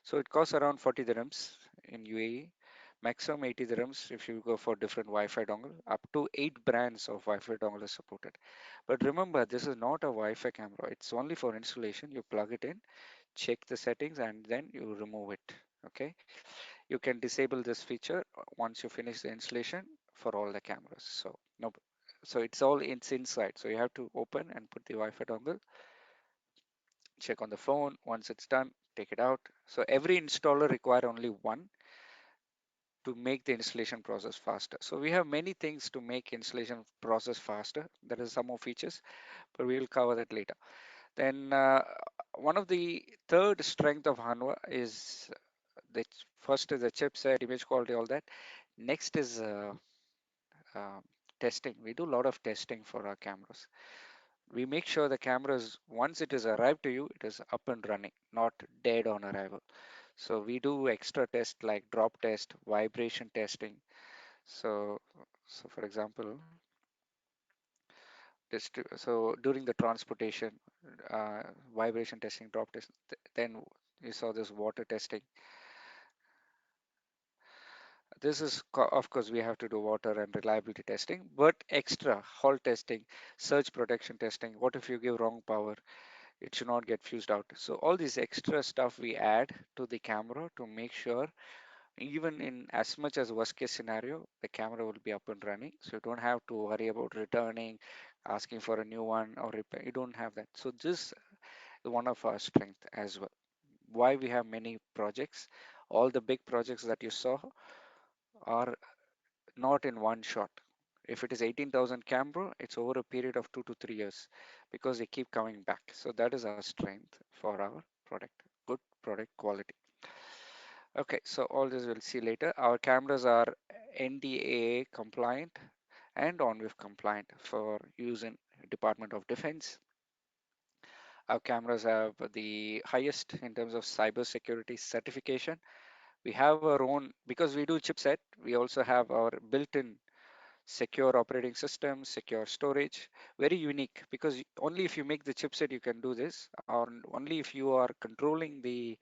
So it costs around 40 dirhams in UAE. Maximum 80 dirhams if you go for different Wi-Fi dongle. Up to 8 brands of Wi-Fi dongle is supported. But remember, this is not a Wi-Fi camera. It's only for installation. You plug it in, check the settings, and then you remove it. Okay. You can disable this feature once you finish the installation for all the cameras. So no, so it's inside. So you have to open and put the Wi-Fi dongle, check on the phone. Once it's done, take it out. So every installer require only one to make the installation process faster. So we have many things to make installation process faster. There are some more features, but we will cover that later. Then one of the third strength of Hanwha is the first is the chipset, image quality, all that. Next is uh, testing. We do a lot of testing for our cameras. We make sure the cameras, once it is arrived to you, it is up and running, not dead on arrival. So we do extra tests like drop test, vibration testing. So, so for example, so during the transportation, vibration testing, drop test, then you saw this water testing. This is, of course, we have to do water and reliability testing, but extra hull testing, surge protection testing. What if you give wrong power? It should not get fused out. So all this extra stuff we add to the camera to make sure, even in as much as worst case scenario, the camera will be up and running. So you don't have to worry about returning, asking for a new one or repair. You don't have that. So this is one of our strength as well. Why we have many projects. All the big projects that you saw are not in one shot. If it is 18,000 camera, it's over a period of 2 to 3 years because they keep coming back. So that is our strength for our product, good product quality. Okay, so all this we'll see later. Our cameras are NDAA compliant and ONWIF compliant for use in Department of Defense. Our cameras have the highest in terms of cybersecurity certification. We have our own, because we do chipset, we also have our built-in secure operating system, secure storage, very unique because only if you make the chipset you can do this, or only if you are controlling the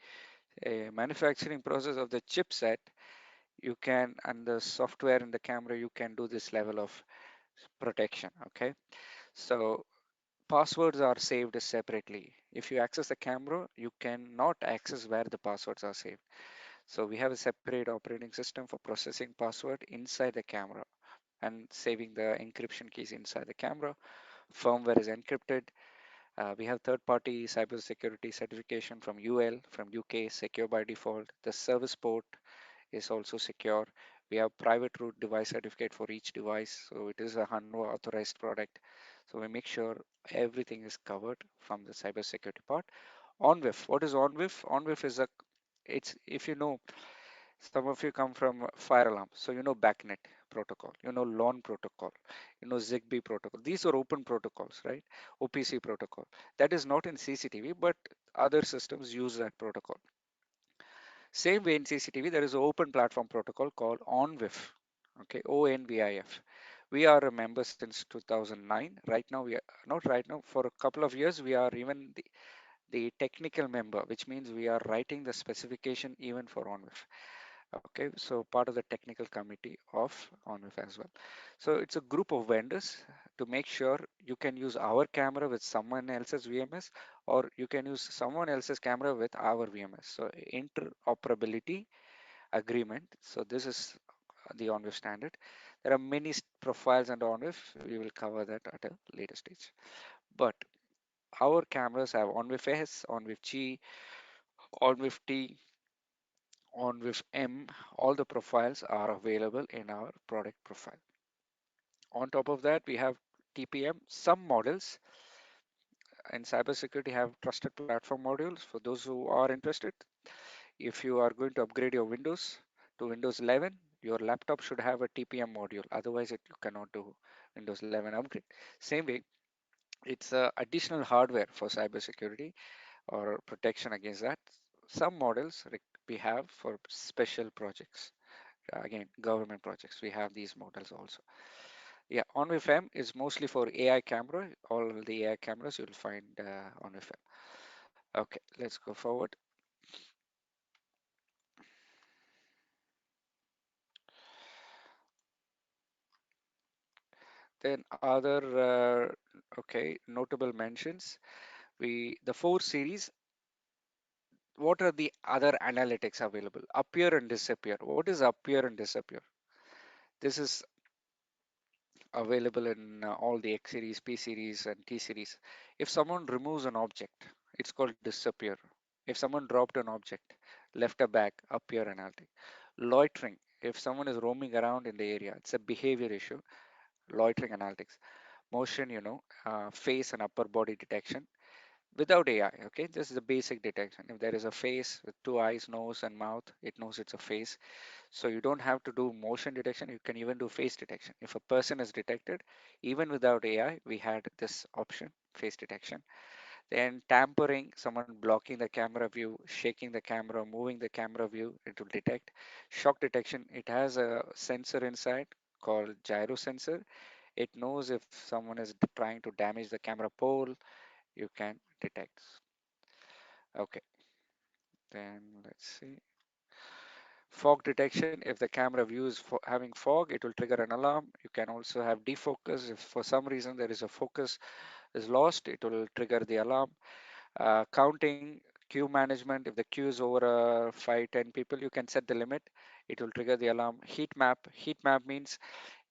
manufacturing process of the chipset, you can, and the software in the camera, you can do this level of protection. Okay, so passwords are saved separately. If you access the camera, you cannot access where the passwords are saved. So we have a separate operating system for processing password inside the camera and saving the encryption keys inside the camera. Firmware is encrypted. We have third-party cybersecurity certification from UL, from UK, secure by default. The service port is also secure. We have private root device certificate for each device, so it is a HANWA authorized product. So we make sure everything is covered from the cybersecurity part. OnWIF. What is OnWIF? OnWIF is a it's if you know some of you come from fire alarm, so you know BACnet protocol, you know LON protocol, you know ZigBee protocol. These are open protocols, right? OPC protocol. That is not in CCTV, but other systems use that protocol. Same way in CCTV, there is an open platform protocol called ONVIF. Okay, ONVIF. We are a member since 2009. Right now, we are not right now. For a couple of years, we are even the technical member, which means we are writing the specification even for ONVIF. Okay, so part of the technical committee of ONVIF as well. So it's a group of vendors to make sure you can use our camera with someone else's VMS, or you can use someone else's camera with our VMS. So interoperability agreement. So this is the ONVIF standard. There are many profiles under ONVIF. We will cover that at a later stage. But our cameras have ONVIF S, ONVIF G, ONVIF T, ONVIF M. All the profiles are available in our product profile. On top of that, we have TPM. Some models in cybersecurity have trusted platform modules. For those who are interested, if you are going to upgrade your Windows to Windows 11, your laptop should have a TPM module. Otherwise, you cannot do Windows 11 upgrade. Same way, it's additional hardware for cybersecurity or protection against that. Some models we have for special projects. Again, government projects. We have these models also. Yeah, OnWIF M is mostly for AI camera. All the AI cameras you'll find OnWIF M. Okay, let's go forward. Then other okay notable mentions. The 4 series. What are the other analytics available? Appear and disappear. What is appear and disappear? This is available in all the X series, P series, and T series. If someone removes an object, it's called disappear. If someone dropped an object, left a bag, appear analytic. Loitering. If someone is roaming around in the area, it's a behavior issue. Loitering analytics. Motion, face and upper body detection without AI. Okay, this is the basic detection. If there is a face with 2 eyes, nose, and mouth, it knows it's a face. So you don't have to do motion detection. You can even do face detection. If a person is detected, even without AI, we had this option, face detection. Then tampering, someone blocking the camera view, shaking the camera, moving the camera view, it will detect. Shock detection, it has a sensor inside called gyro sensor. It knows if someone is trying to damage the camera pole, you can detect. Okay, then let's see. Fog detection, if the camera view is having fog, it will trigger an alarm. You can also have defocus. If for some reason there is a focus is lost, it will trigger the alarm. Counting, queue management, if the queue is over 5, 10 people, you can set the limit. It will trigger the alarm. Heat map. Heat map means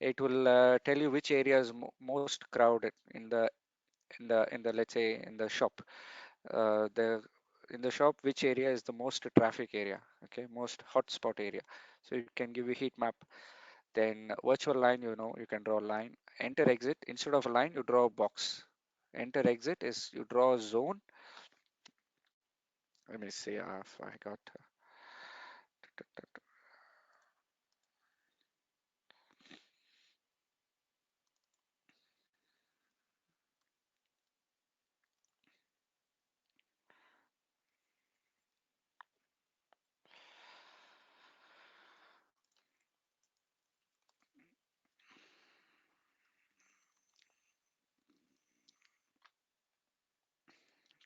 it will tell you which area is most crowded in the let's say in the shop. The in the shop, which area is the most traffic area, okay, most hotspot area. So it can give you heat map. Then virtual line, you can draw a line. Enter exit, instead of a line you draw a box. Enter exit is you draw a zone. Let me see if I got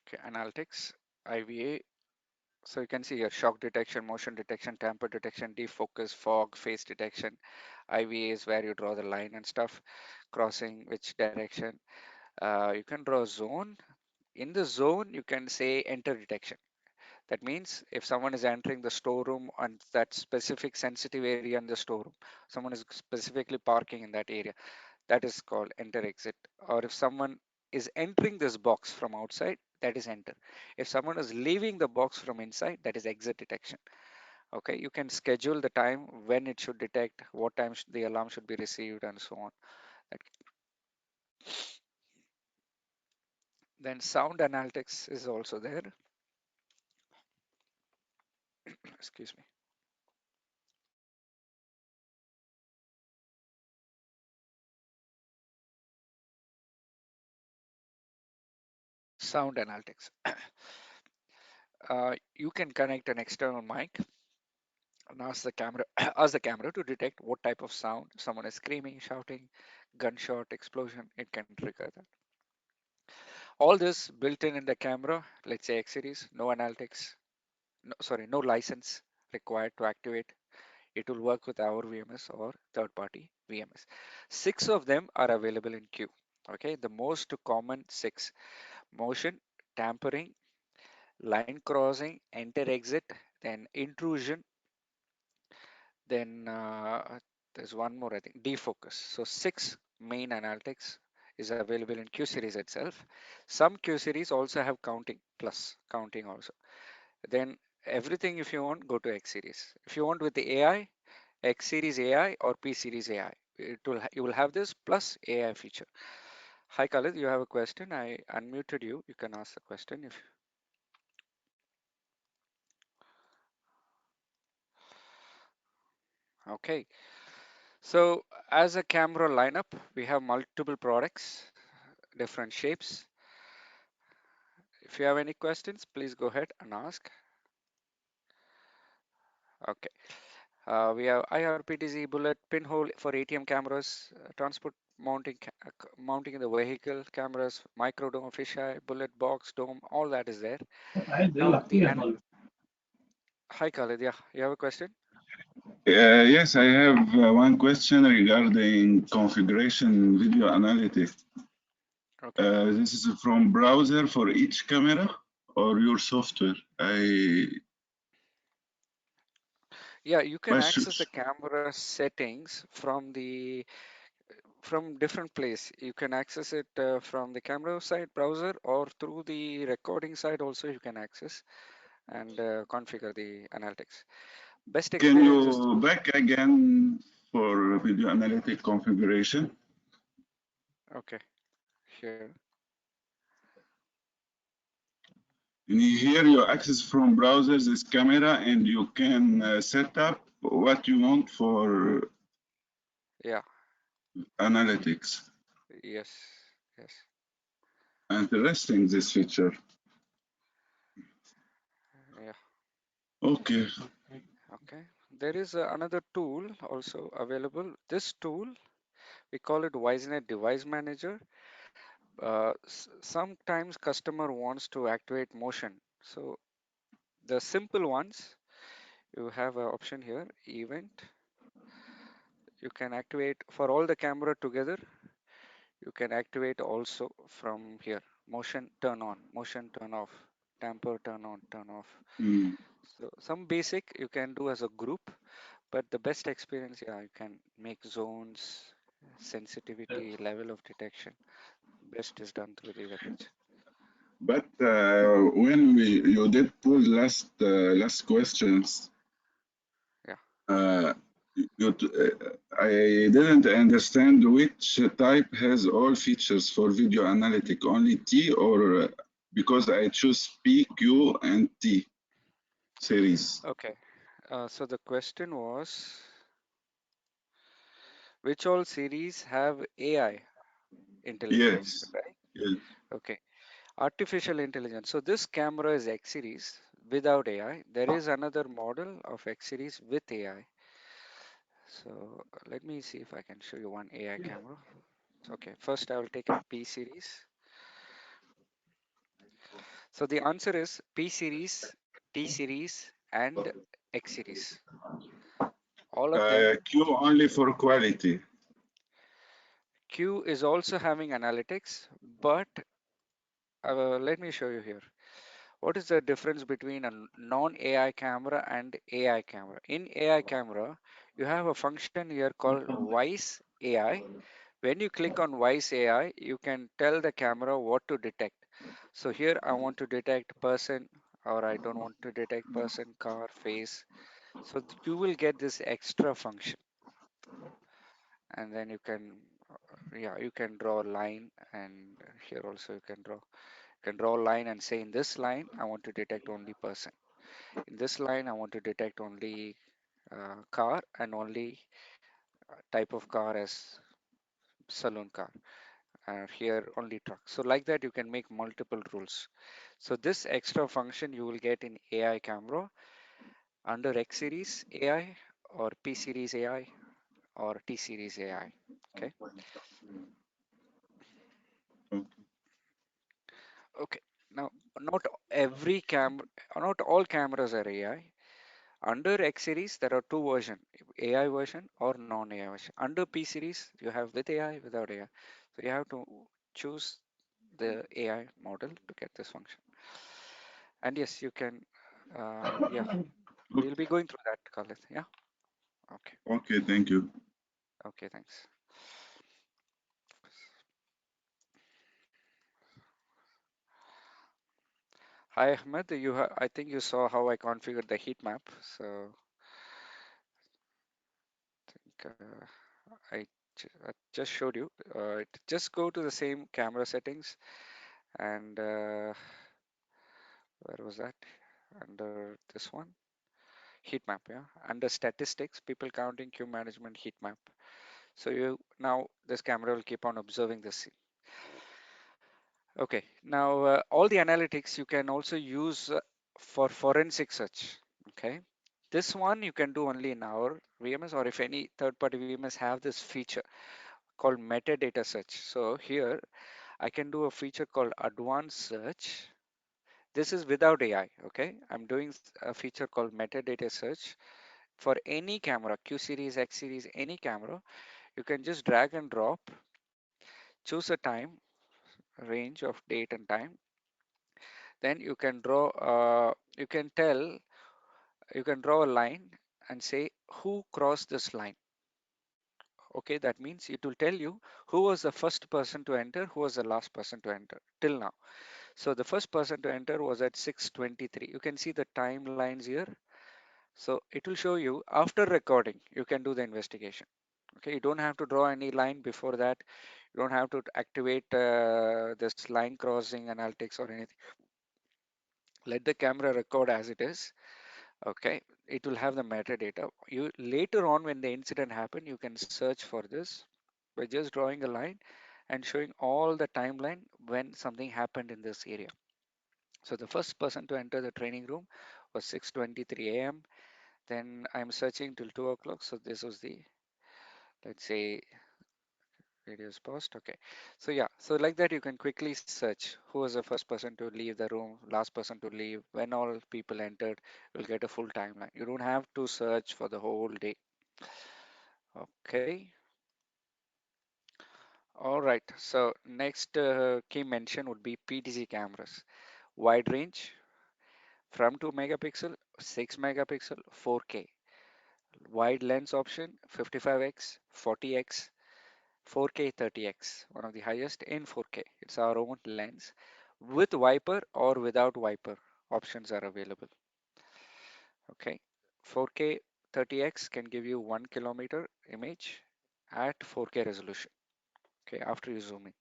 okay, analytics, IVA, So you can see here shock detection, motion detection, tamper detection, defocus, fog, face detection. IVA is where you draw the line and stuff, crossing which direction. You can draw a zone. In the zone, you can say enter detection. That means if someone is entering the storeroom and that specific sensitive area in the storeroom, someone is specifically parking in that area, that is called enter exit. Or if someone is entering this box from outside, that is enter. If someone is leaving the box from inside, that is exit detection. Okay, you can schedule the time when it should detect, what time the alarm should be received, and so on. That- Then sound analytics is also there. Excuse me. Sound analytics. You can connect an external mic and ask the camera ask the camera to detect what type of sound someone is screaming, shouting, gunshot, explosion. It can trigger that. All this built in the camera. Let's say X series, no analytics, no, sorry, no license required to activate. It will work with our VMS or third party VMS. Six of them are available in queue. Okay, the most common six: motion, tampering, line crossing, enter exit, then intrusion, then there's one more, I think, defocus. So six main analytics is available in Q series itself. Some Q series also have counting plus counting also. Then everything, if you want, go to X series. If you want with the AI, X series AI or P series AI, you will have this plus AI feature. Hi Khalid, you have a question. I unmuted you. You can ask the question if. Okay. So as a camera lineup, we have multiple products, different shapes. If you have any questions, please go ahead and ask. Okay. We have IRPTZ bullet pinhole for ATM cameras, transport mounting in the vehicle cameras, micro dome, fisheye, bullet box dome, all that is there. Now hi Khalid, yeah, you have a question? Yes, I have one question regarding configuration video analytics. Okay. This is from browser for each camera or your software? Yeah, you can What access the should, camera settings from different place. You can access it from the camera side browser or through the recording side also you can access and configure the analytics. Best can experience is you through. back again for video analytic configuration? Okay, here. And here you access from browser this camera and you can set up what you want for Yeah, analytics. yes, yes. Interesting this feature. Yeah, Okay. okay. There is another tool also available. This tool, we call it Wisenet Device Manager. Sometimes customer wants to activate motion. So the simple ones, you have an option here, event. You can activate for all the camera together. You can activate also from here. Motion turn on, motion turn off, tamper turn on, turn off. Hmm. So some basic you can do as a group, but the best experience, yeah, you can make zones, sensitivity, level of detection. Best is done through the webpage. But when you did pull last questions, Yeah. uh, I didn't understand which type has all features for video analytic, only T or because I choose P, Q, and T series. Okay. So the question was, which all series have AI intelligence, Yes. right? Yes. Okay. Artificial intelligence. So this camera is X series without AI. There is another model of X series with AI. So let me see if I can show you one AI camera. Okay, first I will take a P series. So the answer is P series T series, and X series. All of them. Q only for quality. Q is also having analytics, but let me show you here. What is the difference between a non-AI camera and AI camera? In AI camera, you have a function here called Wise AI. When you click on Wise AI, you can tell the camera what to detect. So here I want to detect person, or I don't want to detect person, car, face. So you will get this extra function, and then you can, yeah, you can draw a line, and here also you can draw a line and say in this line I want to detect only person. In this line, I want to detect only car and only type of car as saloon car. Here only truck. So like that, you can make multiple rules. So this extra function you will get in AI camera under X series AI or P series AI or T series AI. Okay. Okay. Now, not every camera, not all cameras are AI. Under X series, there are two versions, AI version or non-AI version. Under P series, you have with AI, without AI. So you have to choose the AI model to get this function. And yes, you can, yeah, we'll be going through that, Khalid. Yeah. Okay. Okay, thank you. Okay, thanks. Hi, Ahmed. I think you saw how I configured the heat map. So I I just showed you. Just go to the same camera settings and where was that? Under this one, heat map, yeah. Under statistics, people counting, queue management, heat map. So you now this camera will keep on observing this scene. Okay, now all the analytics you can also use for forensic search. Okay, this one you can do only in our VMS, or if any third-party VMS have this feature called metadata search. So here I can do a feature called advanced search. This is without AI. Okay, I'm doing a feature called metadata search for any camera, Q series, X series, any camera. You can just drag and drop, choose a time range of date and time. Then you can draw, you can draw a line and say who crossed this line. Okay, that means it will tell you who was the first person to enter, who was the last person to enter till now. So the first person to enter was at 6:23. You can see the timelines here. So it will show you after recording, you can do the investigation. Okay, you don't have to draw any line before that. You don't have to activate this line crossing analytics or anything. Let the camera record as it is. Okay, it will have the metadata. You later on when the incident happened, you can search for this by just drawing a line and showing all the timeline when something happened in this area. So the first person to enter the training room was 6:23 a.m. Then I'm searching till 2 o'clock. So this was the, let's say, videos post. Okay. So yeah, so like that you can quickly search who was the first person to leave the room, last person to leave, when all people entered. You'll get a full timeline. You don't have to search for the whole day. Okay. All right. So next key mention would be PTZ cameras. Wide range from 2 megapixel, 6 megapixel, 4K. Wide lens option 55x, 40x, 4K 30x, one of the highest in 4K. It's our own lens. With wiper or without wiper, options are available. Okay, 4K 30x can give you 1 kilometer image at 4K resolution. Okay, after you zoom in.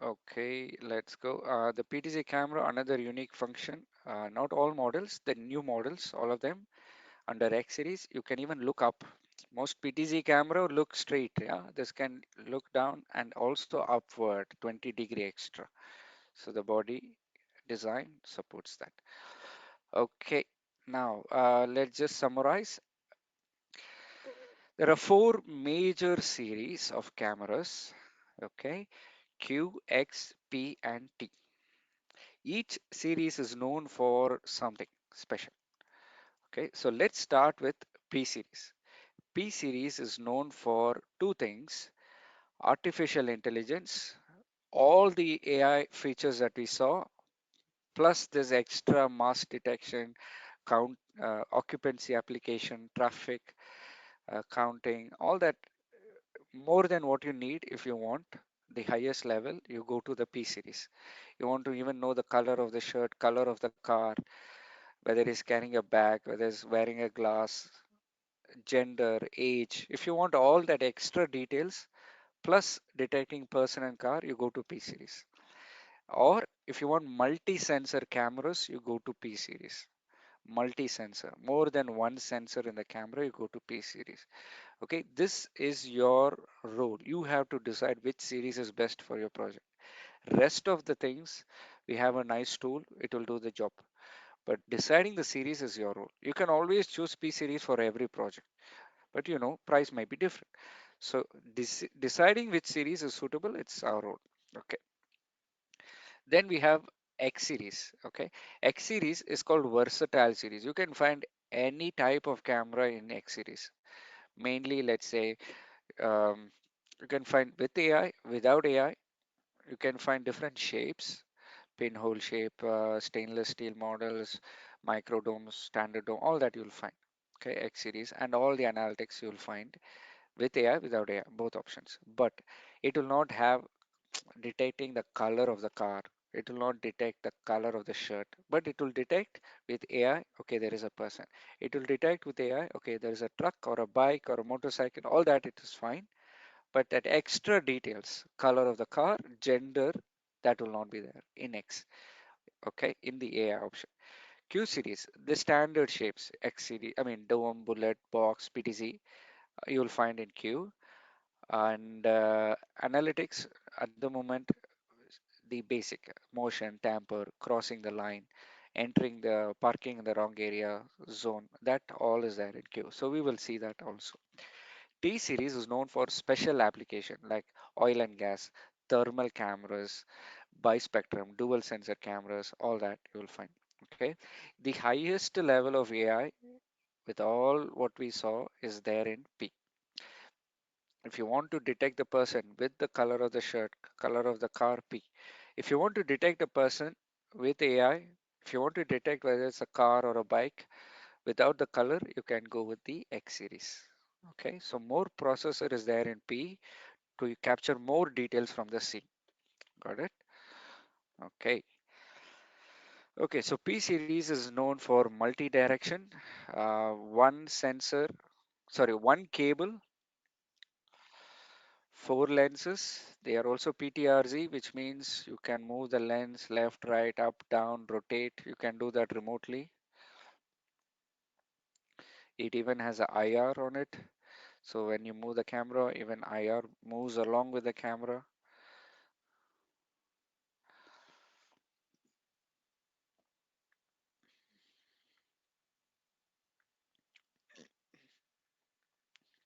Okay, let's go. The PTZ camera, another unique function. Not all models, the new models, all of them under X series, you can even look up. Most PTZ camera look straight, yeah. This can look down and also upward 20-degree extra. So the body design supports that. Okay, now let's just summarize. There are four major series of cameras. Okay, Q, X, P, and T. Each series is known for something special. Okay, so let's start with P series. P series is known for two things: artificial intelligence, all the AI features that we saw, plus this extra mass detection, occupancy application, traffic counting, all that more than what you need. If you want the highest level, you go to the P series. You want to even know the color of the shirt, color of the car, whether he's carrying a bag, whether he's wearing a glass, gender, age. If you want all that extra details plus detecting person and car, you go to P series. Or if you want multi-sensor cameras, you go to P series. Multi-sensor, more than one sensor in the camera, you go to P series. Okay, this is your role. You have to decide which series is best for your project. Rest of the things, we have a nice tool, it will do the job. But deciding the series is your role. You can always choose P series for every project, but price might be different. So deciding which series is suitable, it's our role. Okay. Then we have X series. Okay, X series is called versatile series. You can find any type of camera in X series. Mainly, let's say, um, you can find with AI, without AI. You can find different shapes, pinhole shape, stainless steel models, micro domes, standard dome, all that you'll find. Okay, X series and all the analytics you'll find with AI, without AI, both options. But it will not have detecting the color of the car. It will not detect the color of the shirt, but it will detect with AI, okay, there is a person. It will detect with AI, okay, there is a truck or a bike or a motorcycle, all that it is fine. But that extra details, color of the car, gender, that will not be there in X, okay, in the AI option. Q series, the standard shapes, X series, I mean, dome, bullet, box, PTZ, you will find in Q. And analytics at the moment, the basic motion, tamper, crossing the line, entering the parking in the wrong area zone, that all is there in queue. So we will see that also. T series is known for special application like oil and gas, thermal cameras, bispectrum, dual sensor cameras, all that you will find. Okay. The highest level of AI with all what we saw is there in P. If you want to detect the person with the color of the shirt, color of the car, P. If you want to detect a person with AI, if you want to detect whether it's a car or a bike without the color, you can go with the X series. Okay, so more processor is there in P to capture more details from the scene. Got it? Okay. Okay, so P series is known for multi-direction, one sensor, sorry, one cable, four lenses. They are also PTRZ, which means you can move the lens left, right, up, down, rotate. You can do that remotely. It even has a IR on it. So when you move the camera, even IR moves along with the camera.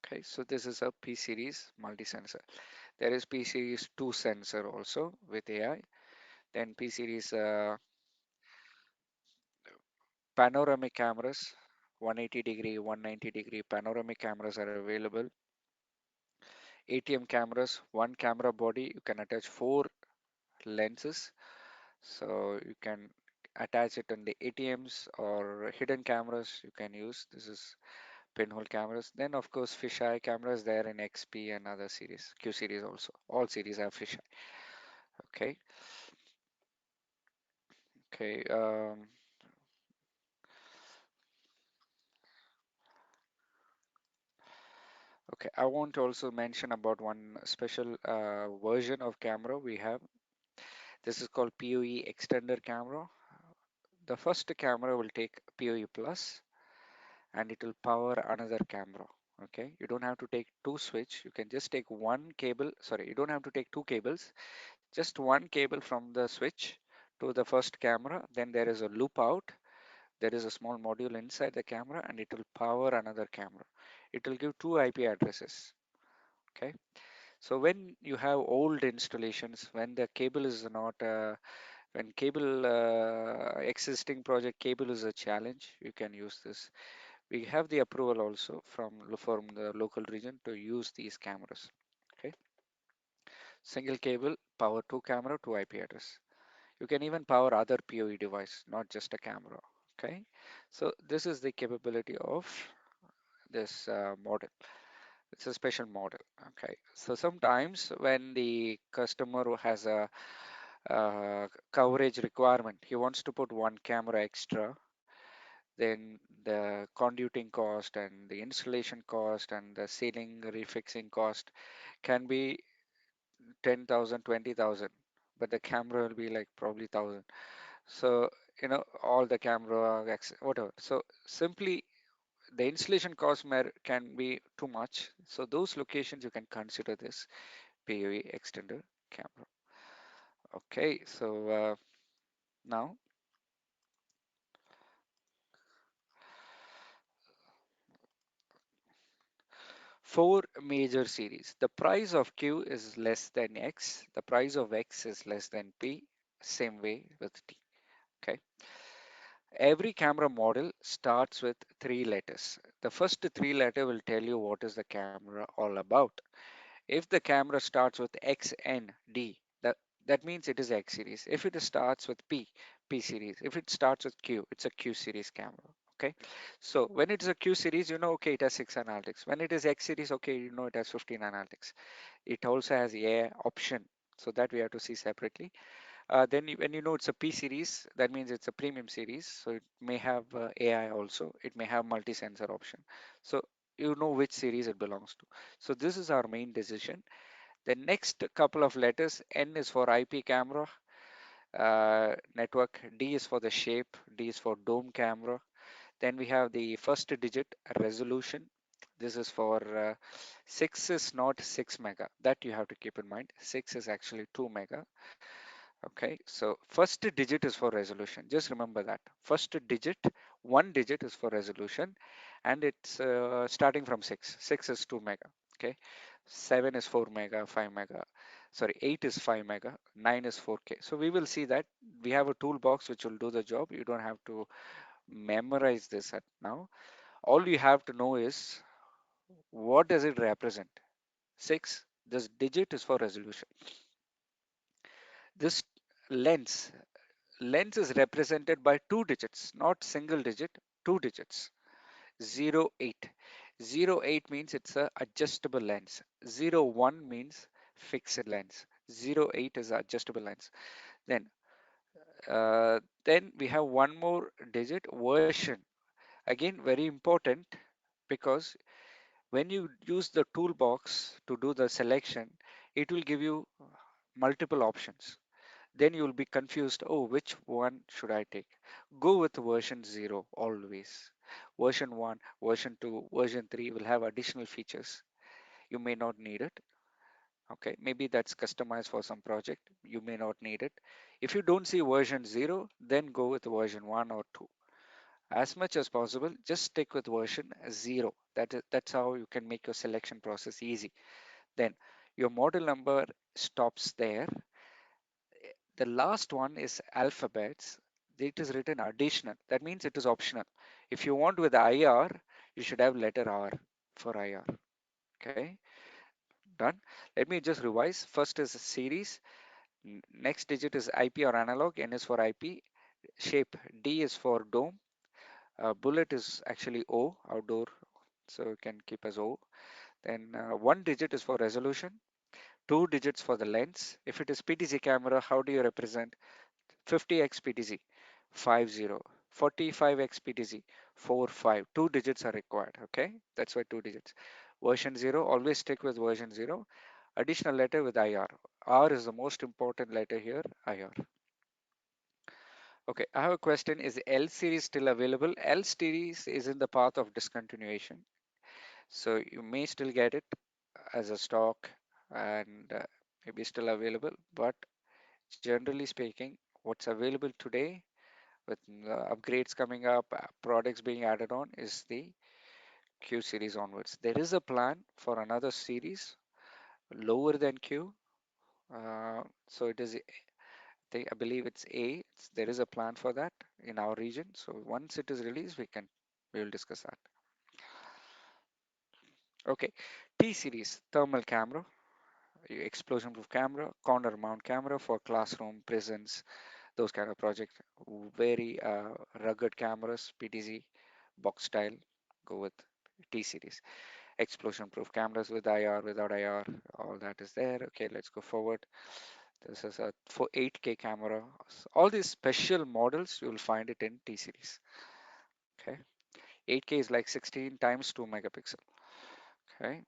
Okay, so this is a P series multi-sensor. There is P series 2 sensor also with AI. Then P series panoramic cameras, 180-degree, 190-degree panoramic cameras are available. ATM cameras, one camera body, you can attach four lenses. So you can attach it on the ATMs or hidden cameras you can use. This is pinhole cameras. Then of course fisheye cameras there in XP and other series, Q series also. All series have fisheye. Okay. Okay. Okay. I want to also mention about one special version of camera we have. This is called PoE extender camera. The first camera will take PoE plus and it will power another camera. Okay, you don't have to take two switch. You can just take one cable. Sorry, you don't have to take two cables. Just one cable from the switch to the first camera. Then there is a loop out. There is a small module inside the camera, and it will power another camera. It will give two IP addresses. Okay, so when you have old installations, when the cable is not when cable existing project cable is a challenge, you can use this. We have the approval also from the local region to use these cameras. Okay, single cable, power two camera, two IP address. You can even power other PoE device, not just a camera. Okay, so this is the capability of this model. It's a special model. Okay, so sometimes when the customer has a coverage requirement, he wants to put one camera extra, then the conduiting cost and the installation cost and the ceiling refixing cost can be 10,000, 20,000, but the camera will be like probably 1,000. So, all the camera, whatever. So simply the installation cost can be too much. So those locations you can consider this PoE extender camera. Okay, so now four major series. The price of Q is less than X. The price of X is less than P. Same way with T. Okay. Every camera model starts with three letters. The first three letter will tell you what is the camera all about. If the camera starts with XND, that means it is X series. If it starts with P, P series. If it starts with Q, it's a Q series camera. Okay. So when it is a Q series, okay, it has 6 analytics. When it is X series, okay, it has 15 analytics. It also has AI option. So that we have to see separately. Then when it's a P series, that means it's a premium series. So it may have AI also. It may have multi-sensor option. So you know which series it belongs to. So this is our main decision. The next couple of letters, N is for IP camera network, D is for the shape, D is for dome camera. Then we have the first digit resolution. This is for 6 is not 6 mega. That you have to keep in mind. 6 is actually 2 mega. Okay, so first digit is for resolution. Just remember that. First digit, one digit is for resolution, and it's starting from 6. 6 is 2 mega. Okay, 7 is 4 mega, 5 mega. Sorry, 8 is 5 mega, 9 is 4K. So we will see that we have a toolbox which will do the job. You don't have to memorize this at now. All you have to know is what does it represent? 6. This digit is for resolution. This lens lens is represented by two digits, not single digit, two digits. 08. 08 means it's a adjustable lens. 01 means fixed lens. 08 is adjustable lens. Then, then we have one more digit, version. Again, very important because when you use the toolbox to do the selection, it will give you multiple options. Then you will be confused. Oh, which one should I take? Go with version 0 always. Version 1, version 2, version 3 will have additional features. You may not need it. Okay, maybe that's customized for some project. You may not need it. If you don't see version 0, then go with version 1 or 2. As much as possible, just stick with version 0. That's how you can make your selection process easy. Then your model number stops there. The last one is alphabets. It is written additional. That means it is optional. If you want with IR, you should have letter R for IR. Okay, done. Let me just revise. First is series. Next digit is IP or analog. N is for IP. Shape. D is for dome. Bullet is actually O, outdoor. So you can keep as O. Then one digit is for resolution. Two digits for the lens. If it is PTZ camera, how do you represent? 50x PTZ 50, 45x PTZ 45. Two digits are required. Okay, that's why two digits. Version 0, always stick with version 0. Additional letter with IR. R is the most important letter here, IR. Okay, I have a question. Is L series still available? L series is in the path of discontinuation. So you may still get it as a stock and maybe still available, but generally speaking, what's available today with upgrades coming up, products being added on is the Q series onwards. There is a plan for another series lower than Q. So it is, I believe it's A. There is a plan for that in our region. So once it is released, we will discuss that. Okay, T series thermal camera, explosion proof camera, corner mount camera for classroom, prisons, those kind of projects. Very rugged cameras, PTZ, box style. Go with T series. Explosion proof cameras with IR, without IR, all that is there. Okay, let's go forward. This is a for 8K camera. All these special models you will find it in T series. Okay, 8K is like 16 times 2 megapixel. Okay,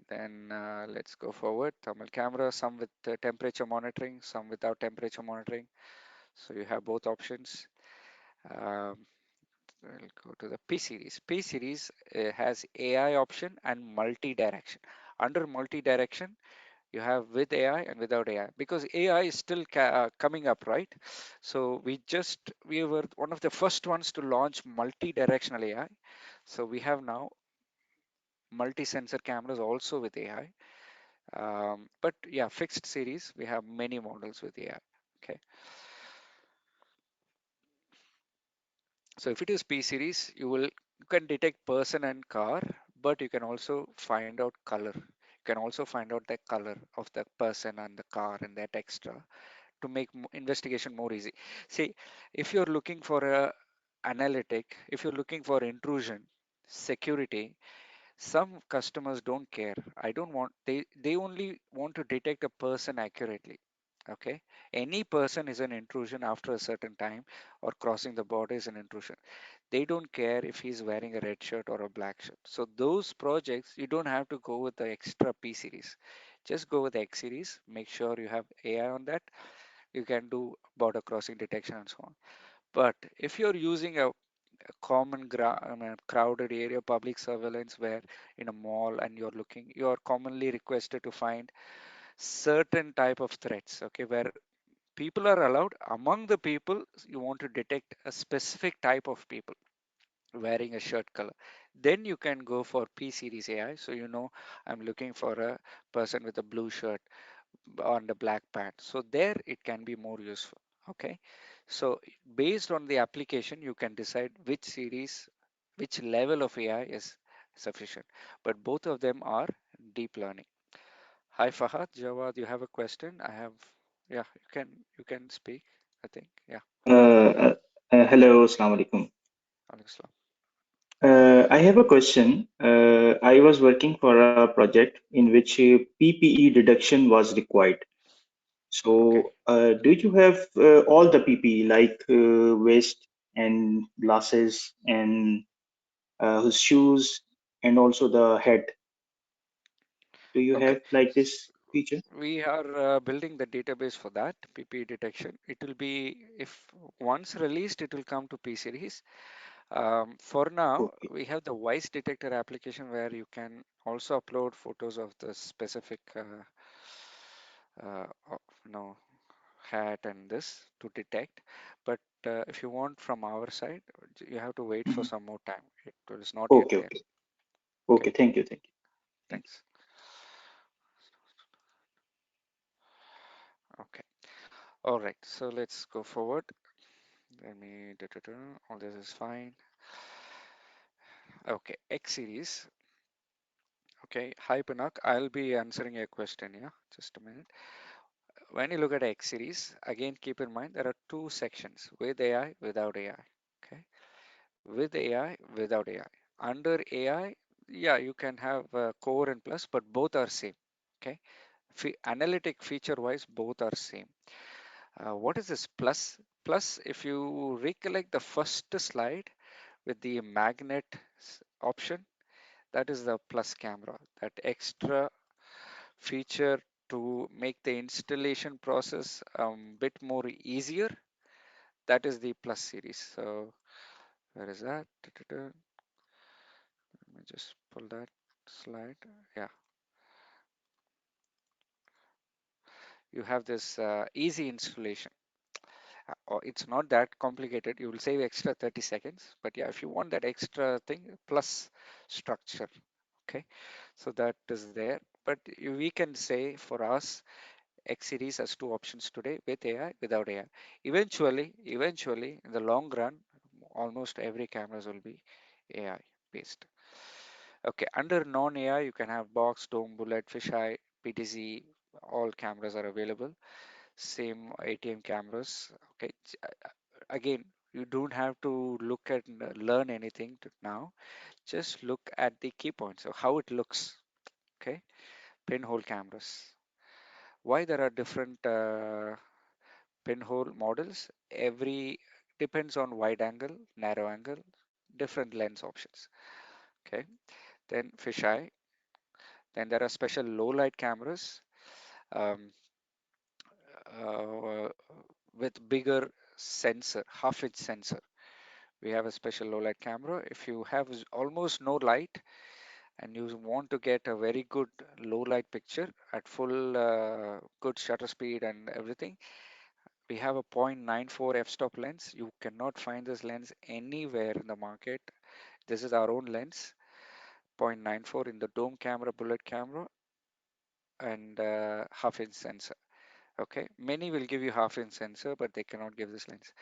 then let's go forward. Thermal camera, some with temperature monitoring, some without temperature monitoring. So you have both options. Um, we'll go to the P series. P series has AI option and multi-direction. Under multi-direction, you have with AI and without AI, because AI is still coming up, right? So we were one of the first ones to launch multi-directional AI. So we have now multi-sensor cameras also with AI. But yeah, fixed series, we have many models with AI. Okay. So if it is P series, you can detect person and car, but you can also find out color. You can also find out the color of the person and the car and that extra to make investigation more easy. See, if you're looking for a analytic, if you're looking for intrusion, security, some customers don't care. I don't want they only want to detect a person accurately. Okay, any person is an intrusion after a certain time, or crossing the border is an intrusion. They don't care if he's wearing a red shirt or a black shirt. So those projects you don't have to go with the extra P series. Just go with the X series. Make sure you have AI on that. You can do border crossing detection and so on. But if you're using a I mean, crowded area, public surveillance, where in a mall and you're commonly requested to find certain type of threats, okay, where people are allowed. Among the people, you want to detect a specific type of people wearing a shirt color, then you can go for P series AI. So I'm looking for a person with a blue shirt on the black pad. So there it can be more useful. Okay. So based on the application, you can decide which series, which level of AI is sufficient. But both of them are deep learning. Hi Fahad, Jawad, you have a question? I have, yeah, you can speak, I think. Yeah. Hello, Assalamu alaikum. Alaikum salam. I have a question. I was working for a project in which PPE deduction was required. Okay. So, do you have all the PPE like vest and glasses and shoes and also the hat? Do you Okay. have like this feature? We are building the database for that PPE detection. It will be, if once released, it will come to P series. For now, Okay. we have the voice detector application where you can also upload photos of the specific uh, uh, no hat and this to detect. But if you want from our side, you have to wait for Mhm. some more time. It is not yet Okay. there. Okay. Okay, Okay. Thank you. Thank you. Thank you. thanks. Okay, all right. So let's go forward. Let me. All this is fine. Okay, X series. Okay, hi Pinak. I'll be answering your question. Yeah, just a minute. When you look at X series, again keep in mind there are two sections: with AI, without AI. Okay, with AI, without AI. Under AI, yeah, you can have core and plus, but both are same. Okay, analytic feature wise, both are same. What is this plus? Plus, if you recollect the first slide with the magnet option, that is the plus camera, that extra feature to make the installation process bit more easier. That is the plus series. So where is that? Let me just pull that slide. Yeah, you have this easy installation. Or it's not that complicated. You will save extra 30 seconds. But yeah, if you want that extra thing plus structure, okay, so that is there. But we can say for us, X series has two options today, with AI, without AI. Eventually, in the long run, almost every cameras will be AI based. Okay, under non-AI, you can have box, dome, bullet, fisheye, PTZ. All cameras are available. Same ATM cameras. Okay, again, you don't have to look at learn anything now. Just look at the key points of how it looks. Okay, pinhole cameras. Why there are different pinhole models? Every depends on wide angle, narrow angle, different lens options. Okay, then fisheye. Then there are special low light cameras um, uh, with bigger sensor, half-inch sensor. We have a special low light camera. If you have almost no light and you want to get a very good low light picture at full good shutter speed and everything, we have a 0.94 f-stop lens. You cannot find this lens anywhere in the market. This is our own lens, 0.94 in the dome camera, bullet camera, and half-inch sensor. Okay, many will give you half-inch sensor, but they cannot give this lens.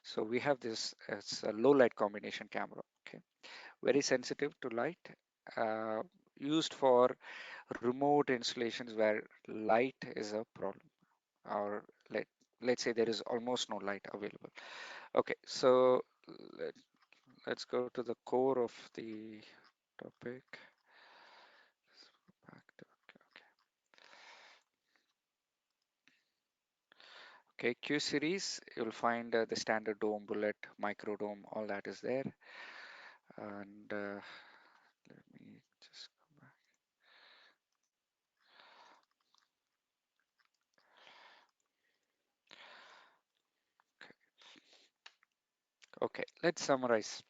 So we have this as a low light combination camera. Okay, very sensitive to light, uh, used for remote installations where light is a problem, or let's say there is almost no light available. Okay, so let, let's go to the core of the topic. Back to, okay, Q series, you'll find the standard dome, bullet, micro dome, all that is there. And let me just go back. Okay, let's summarize.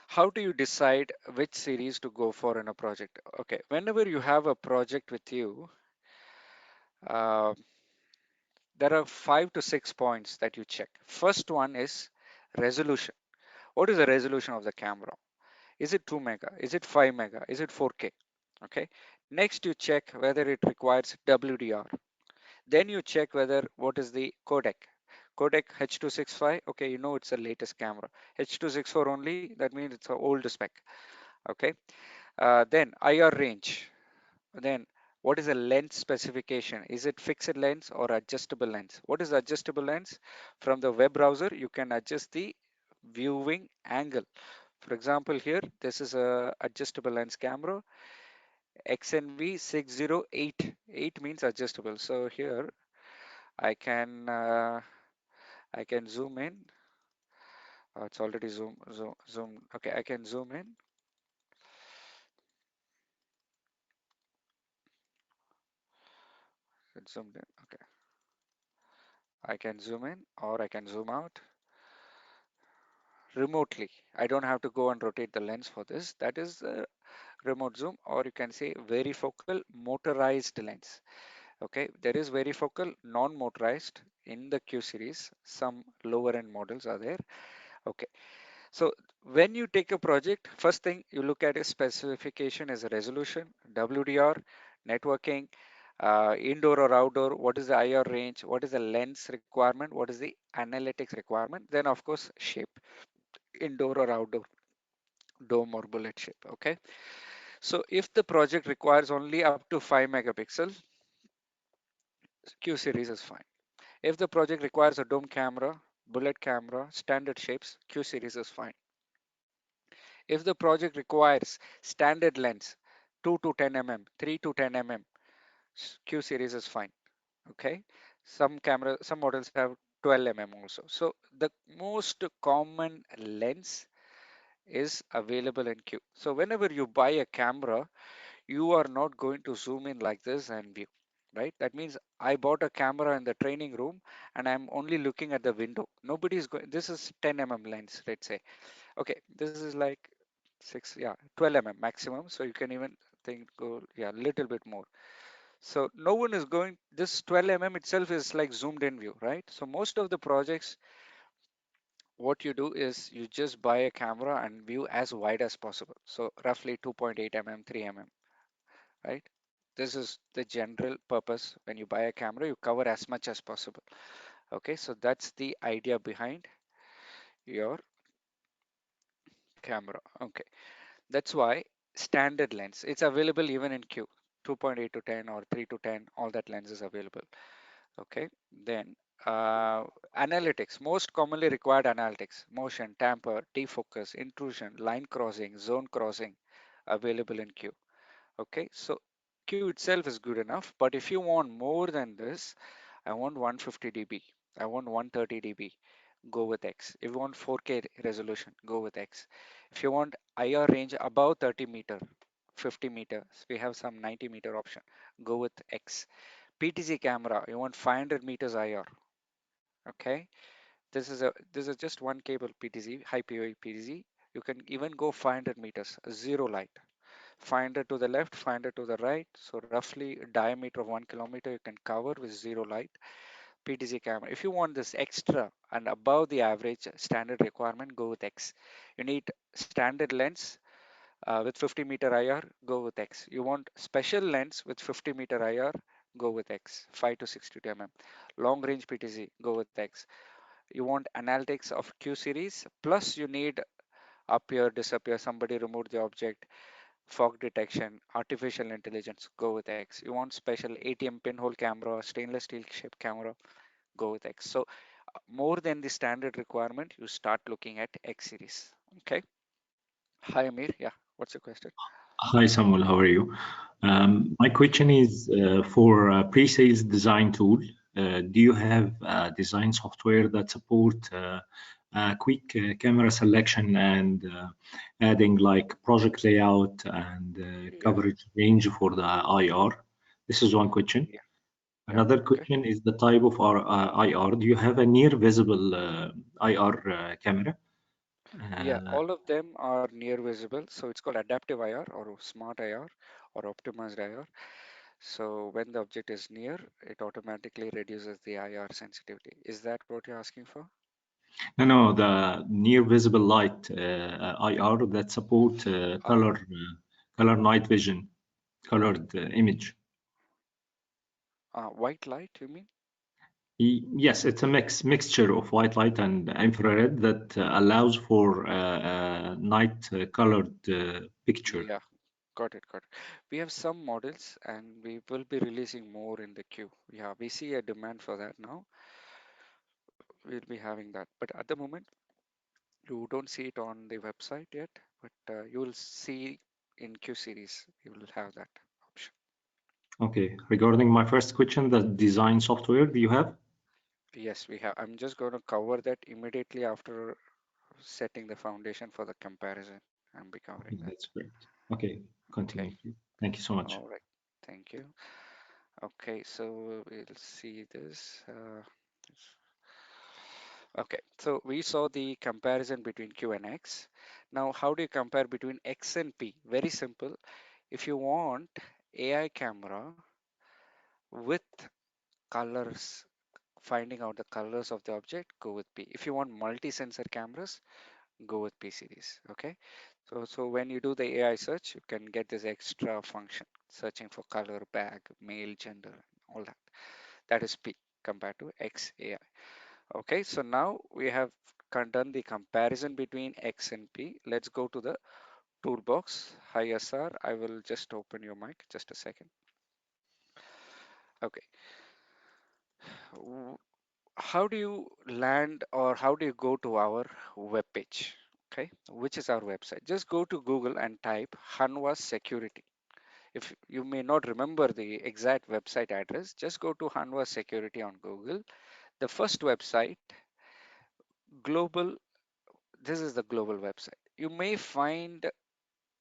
How do you decide which series to go for in a project? Okay, whenever you have a project with you, uh, there are 5 to 6 points that you check. First one is resolution. What is the resolution of the camera? Is it 2 mega? Is it 5 mega? Is it 4K? Okay. Next, you check whether it requires WDR. Then you check whether what is the codec. Codec H.265. Okay, you know it's the latest camera. H.264 only. That means it's an old spec. Okay. Then IR range. Then what is the lens specification? Is it fixed lens or adjustable lens? What is adjustable lens? From the web browser, you can adjust the viewing angle. For example, here, this is a adjustable lens camera, XNV 608. 8 means adjustable. So here I can zoom in. It's already zoom. Okay, I can zoom in. It's zoomed in. Okay, I can zoom in or I can zoom out remotely. I don't have to go and rotate the lens for this. That is remote zoom, or you can say varifocal motorized lens. Okay, there is varifocal non-motorized in the Q series. Some lower end models are there. Okay, so when you take a project, first thing you look at is specification as a resolution, WDR, networking, indoor or outdoor, what is the IR range, what is the lens requirement, what is the analytics requirement, then of course shape, indoor or outdoor, dome or bullet shape. Okay, so if the project requires only up to 5 megapixel, Q series is fine. If the project requires a dome camera, bullet camera, standard shapes, Q series is fine. If the project requires standard lens, 2 to 10 mm, 3 to 10 mm, Q series is fine. Okay. Some models have 12 mm also. So the most common lens is available in Q. So whenever you buy a camera, you are not going to zoom in like this and view, right? That means I bought a camera in the training room and I'm only looking at the window. Nobody's going, this is 10 mm lens, let's say. Okay, this is like yeah, 12 mm maximum. So you can even think go, yeah, little bit more. So no one is going, this 12 mm itself is like zoomed in view, right? So most of the projects, what you do is you just buy a camera and view as wide as possible. So roughly 2.8 mm, 3 mm, right? This is the general purpose. When you buy a camera, you cover as much as possible. Okay, so that's the idea behind your camera. Okay, that's why standard lens, it's available even in Q, 2.8 to 10 or 3 to 10, all that lens is available. Okay, then uh, analytics, most commonly required analytics, motion, tamper, defocus, intrusion, line crossing, zone crossing, available in Q. Okay, so Q itself is good enough, but if you want more than this, I want 150 dB, I want 130 dB, go with X. If you want 4K resolution, go with X. If you want IR range above 30 meter, 50 meters, we have some 90-meter option, go with X. PTZ camera, you want 500 meters IR. Okay, this is just one cable PTZ, high PoE PTZ. You can even go 500 meters, zero light. 500 to the left, 500 to the right. So roughly a diameter of 1 kilometer you can cover with zero light. PTZ camera. If you want this extra and above the average standard requirement, go with X. You need standard lens with 50-meter IR, go with X. You want special lens with 50-meter IR, go with X. 5 to 62 mm. Long range PTZ, go with X. You want analytics of Q series, plus you need appear, disappear, somebody removed the object, fog detection, artificial intelligence, go with X. You want special ATM pinhole camera, stainless steel shaped camera, go with X. So more than the standard requirement, you start looking at X series. Okay. Hi Amir. Yeah. What's your question? Hi Samuel, how are you? My question is for a pre-sales design tool. Do you have design software that support a quick camera selection and adding like project layout and Yeah. coverage range for the IR? This is one question. Yeah. Yeah. Another Okay. question is the type of our IR. Do you have a near visible IR camera? Yeah. Uh, All of them are near visible. So it's called adaptive IR or smart IR or optimized IR. So when the object is near, it automatically reduces the IR sensitivity. Is that what you're asking for? no, the near visible light IR that support Ah, color night vision, colored image. white light, you mean? Yes, it's a mixture of white light and infrared that allows for night colored picture. Yeah, got it. We have some models and we will be releasing more in the queue. Yeah, we see a demand for that now. We'll be having that. But at the moment, you don't see it on the website yet, but you will see in Q series, you will have that option. Okay, regarding my first question, the design software, do you have? Yes, we have. I'm just going to cover that immediately after setting the foundation for the comparison. I'll be covering Okay, that. that's great. Okay, Okay. continue, please. Thank you so much. All right. Thank you. Okay, so we'll see this. Okay, so we saw the comparison between Q and X. Now, how do you compare between X and P? Very simple. If you want AI camera with colors, finding out the colors of the object, go with P. If you want multi-sensor cameras, go with P series. Okay, so when you do the AI search, you can get this extra function, searching for color, bag, male, gender, all that. That is P compared to X AI. Okay, so now we have done the comparison between X and P. Let's go to the toolbox. Hi SR, I will just open your mic, just a second. Okay, W- how do you land or how do you go to our web page? Okay, which is our website? Just go to Google and type Hanwha Security. If you may not remember the exact website address, just go to Hanwha Security on Google. The first website, global, this is the global website. You may find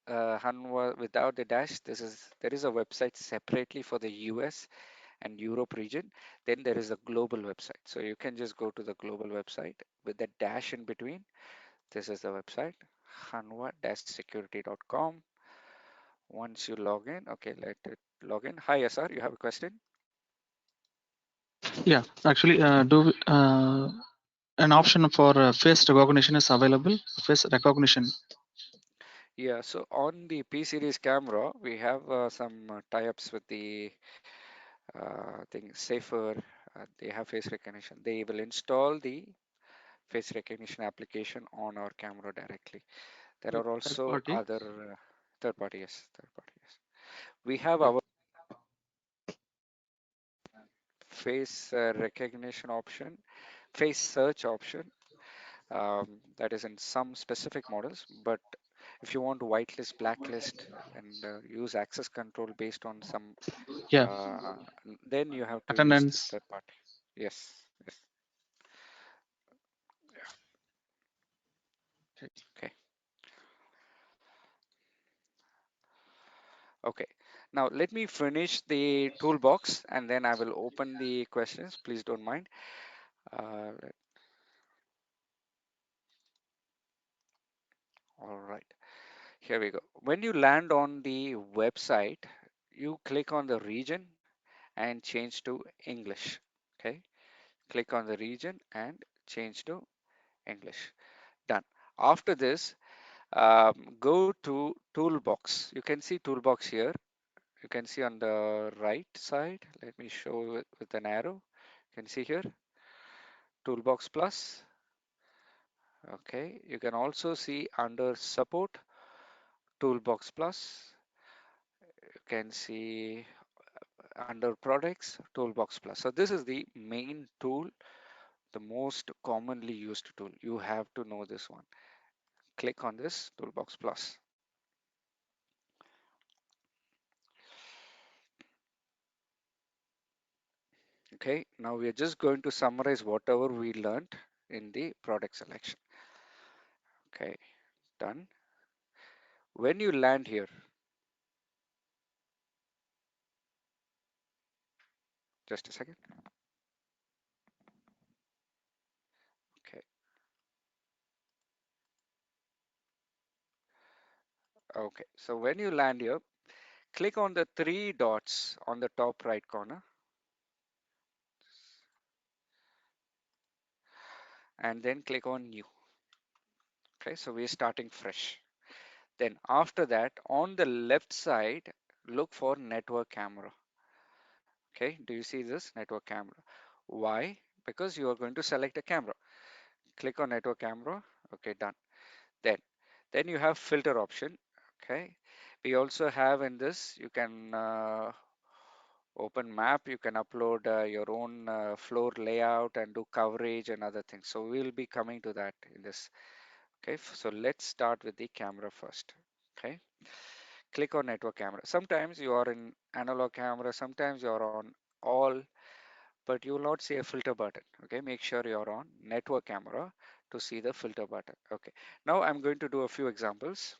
Hanwha without the dash. There is a website separately for the US and Europe region. Then there is a global website. So you can just go to the global website with the dash in between. This is the website. hanwa-security.com. Once you log in, okay, let it log in. Hi, SR, you have a question? Yeah, actually, an option for face recognition is available. Face recognition. Yeah, so on the P series camera, we have some tie-ups with the thing Safer. They have face recognition. They will install the face recognition application on our camera directly. There With are third also party. other third party, yes, third party, yes. We have our face recognition option, face search option, that is in some specific models. But if you want to whitelist, blacklist, and use access control based on some, Yeah, then you have to use this attendance. third party. Yes, yes. Okay, okay. Now let me finish the toolbox and then I will open the questions. Please don't mind. All right. Here we go. When you land on the website, you click on the region and change to English. Okay. Click on the region and change to English. Done. After this, go to Toolbox. You can see Toolbox here. You can see on the right side. Let me show it with an arrow. You can see here, Toolbox Plus. Okay. You can also see under Support, Toolbox Plus. You can see under products, Toolbox Plus. So this is the main tool, the most commonly used tool. You have to know this one. Click on this Toolbox Plus. Okay, now we are just going to summarize whatever we learned in the product selection. Okay, done. When you land here, just a second. Okay, okay. So when you land here, click on the three dots on the top right corner and then click on new. Okay, so we're starting fresh. Then after that, on the left side, look for network camera. Okay, do you see this network camera? Why? Because you are going to select a camera. Click on network camera. Okay, done. Then, then you have filter option. Okay, we also have in this, you can open map, you can upload your own floor layout and do coverage and other things. So we'll be coming to that in this. Okay, so let's start with the camera first. Okay, click on network camera. Sometimes you are in analog camera, sometimes you are on all, but you will not see a filter button. Okay, make sure you're on network camera to see the filter button. Okay, now I'm going to do a few examples.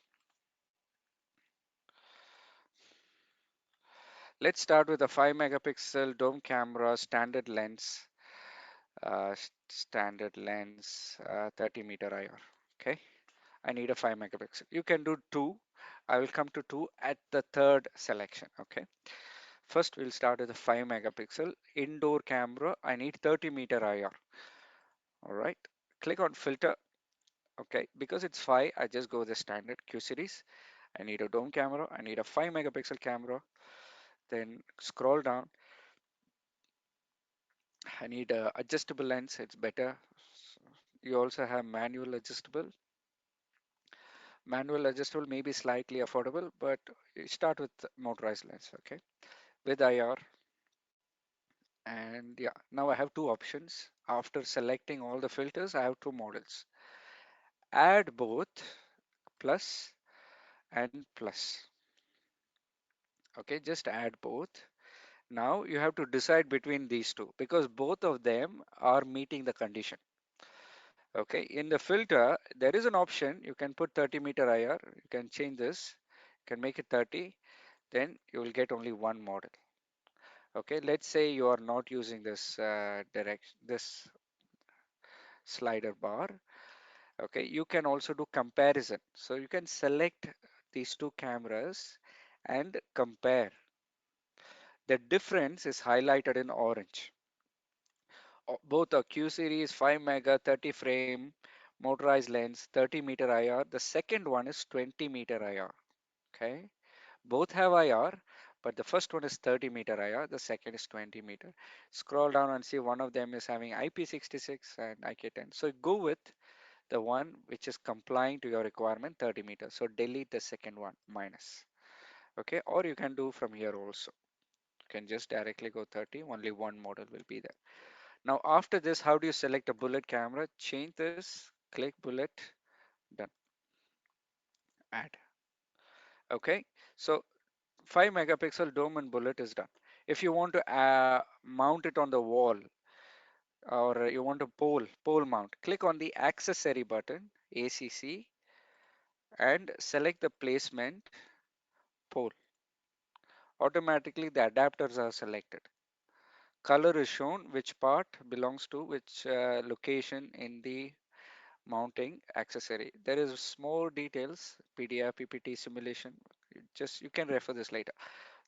Let's start with a 5 megapixel dome camera, standard lens, 30-meter IR. Okay, I need a 5 megapixel. You can do two. I will come to two at the third selection. Okay, first we'll start with a 5 megapixel indoor camera. I need 30-meter IR. All right, click on filter. Okay, because it's 5, I just go the standard Q series. I need a dome camera. I need a 5 megapixel camera. Then scroll down. I need a adjustable lens. It's better. You also have manual adjustable. Manual adjustable may be slightly affordable, but you start with motorized lens. Okay, with IR. And yeah, now I have two options. After selecting all the filters, I have two models. Add both, plus and plus. Okay, just add both. Now you have to decide between these two because both of them are meeting the condition. Okay, in the filter, there is an option. You can put 30-meter IR. You can change this. You can make it 30. Then you will get only one model. Okay, let's say you are not using this this slider bar. Okay, you can also do comparison. So you can select these two cameras and compare. The difference is highlighted in orange. Both a Q series 5 mega 30 frame motorized lens 30-meter IR. The second one is 20-meter IR. Okay, both have IR, but the first one is 30-meter IR, the second is 20-meter. Scroll down and see one of them is having IP66 and IK10. So go with the one which is complying to your requirement, 30 meters. So delete the second one, minus. Okay, or you can do from here also. You can just directly go 30, only one model will be there. Now after this, how do you select a bullet camera? Change this, click bullet, done, add. Okay, so 5 megapixel dome and bullet is done. If you want to mount it on the wall, or you want a pole mount, click on the accessory button, ACC, and select the placement, pole. Automatically the adapters are selected. Color is shown, which part belongs to which location in the mounting accessory. There is more details, PDF, PPT, simulation. You can refer this later.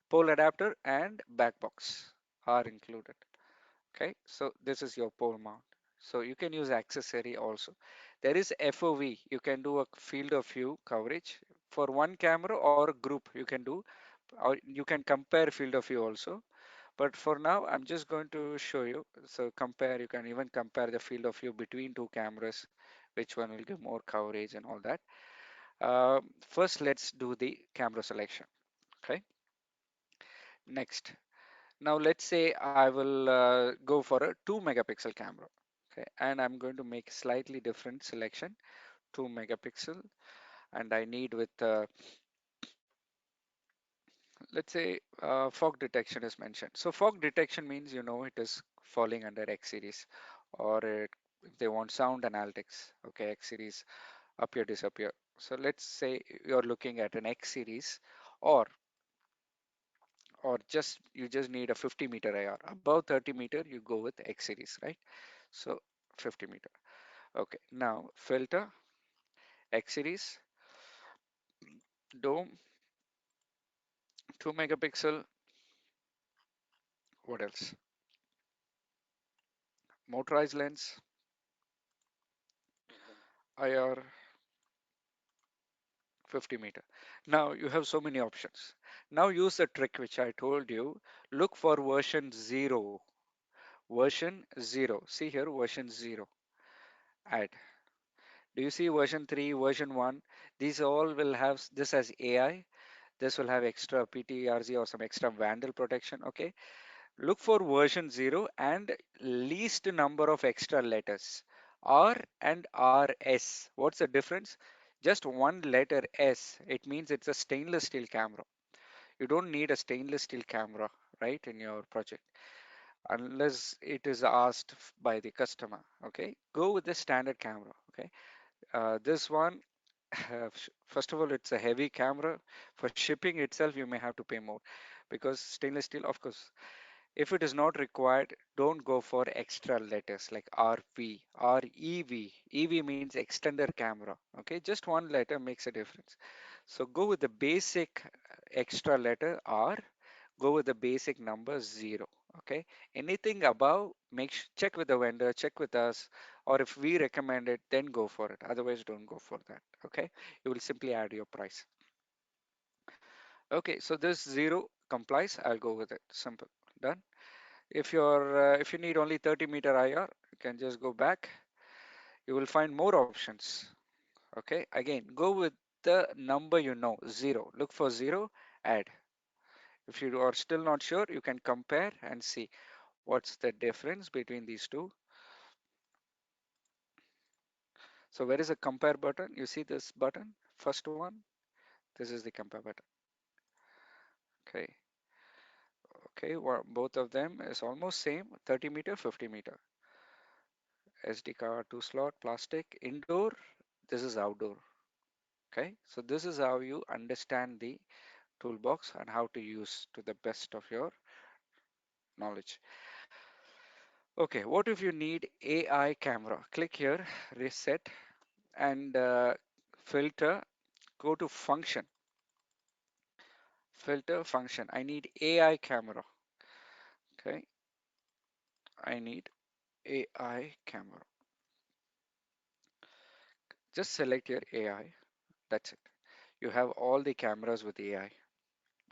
Pole adapter and back box are included. Okay, so this is your pole mount. So you can use accessory also. There is FOV. You can do a field of view coverage for one camera or group. You can do, or you can compare field of view also. But for now, I'm just going to show you. So compare, you can even compare the field of view between two cameras, which one will give more coverage and all that. First, let's do the camera selection. Okay. Next, now let's say I will go for a 2 megapixel camera. Okay, and I'm going to make slightly different selection, 2 megapixel, and I need with let's say fog detection is mentioned. So fog detection means it is falling under X series, or if they want sound analytics, okay, X series appear disappear. So let's say you're looking at an X series, or just you just need a 50 meter IR. Above 30 meter, you go with X series, right? So 50 meter. Okay, now filter, X series, dome, 2 megapixel. What else? Motorized lens, IR, 50 meter. Now you have so many options. Now use the trick which I told you. Look for version 0. Version 0. See here, version 0. Add. Do you see version 3, version 1? These all will have this as AI. This will have extra PTRZ or some extra vandal protection. Okay. Look for version 0 and least number of extra letters. R and RS. What's the difference? Just one letter S. It means it's a stainless steel camera. You don't need a stainless steel camera, right, in your project unless it is asked by the customer. Okay. Go with the standard camera. Okay. This one, first of all, it's a heavy camera. For shipping itself, you may have to pay more because stainless steel, of course, if it is not required, don't go for extra letters like RV or EV. EV means extender camera. Okay, just one letter makes a difference. So go with the basic extra letter R, go with the basic number 0. Okay, anything above, check with the vendor, check with us, or if we recommend it, then go for it. Otherwise, don't go for that. Okay, you will simply add your price. Okay, so this 0 complies. I'll go with it. Simple. Done. If you need only 30 meter IR, you can just go back. You will find more options. Okay, again, go with the number 0. Look for 0, add. If you are still not sure, you can compare and see what's the difference between these two. So where is the compare button? You see this button, first one. This is the compare button. Okay, okay, well, both of them is almost same, 30 meter, 50 meter. SD card, 2 slot, plastic, indoor. This is outdoor. Okay, so this is how you understand the toolbox and how to use to the best of your knowledge. Okay, what if you need AI camera? Click here, reset, and filter, go to function, filter function. I need AI camera. Okay, I need AI camera. Just select your AI. That's it. You have all the cameras with AI.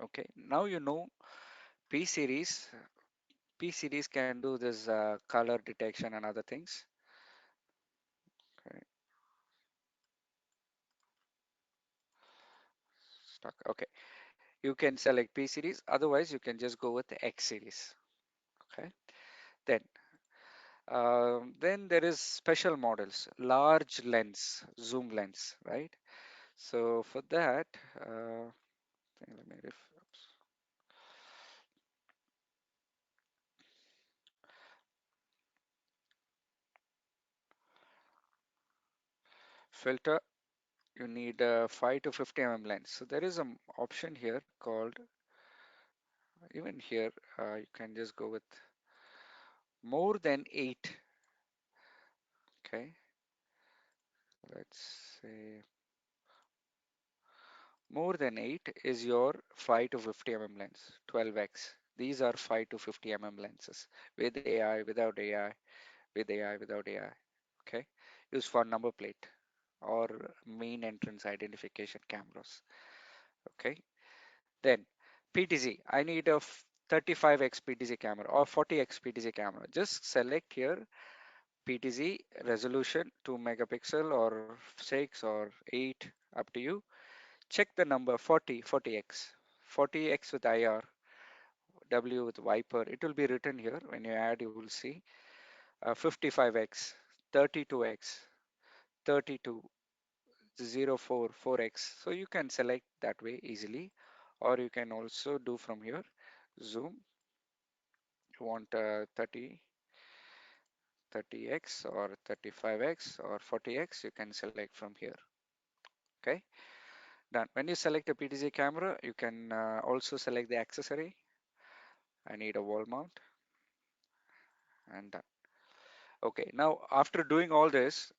Okay, now you know P series. P series can do this color detection and other things. Okay, stuck. Okay, you can select P series. Otherwise, you can just go with the X series. Okay, then then there is special models, large lens, zoom lens, right? So for that, let me filter. You need a 5 to 50 lens. So there is an option here called, even here, you can just go with more than 8. Okay, let's say more than 8 is your 5 to 50 lens, 12x. These are 5 to 50 lenses with AI, without AI, with AI, without AI. Okay, used for number plate or main entrance identification cameras. Okay, then PTZ. I need a 35x PTZ camera or 40x PTZ camera. Just select here PTZ resolution 2 megapixel or 6 or 8, up to you. Check the number 40, 40x, 40x with IR, W with Viper. It will be written here. When you add, you will see 55x, 32x, 32, 04, 4x. So you can select that way easily, or you can also do from here. Zoom, you want 30, 30x or 35x or 40x, you can select from here. Okay, done. When you select a PTZ camera, you can also select the accessory. I need a wall mount and done. Okay, now after doing all this,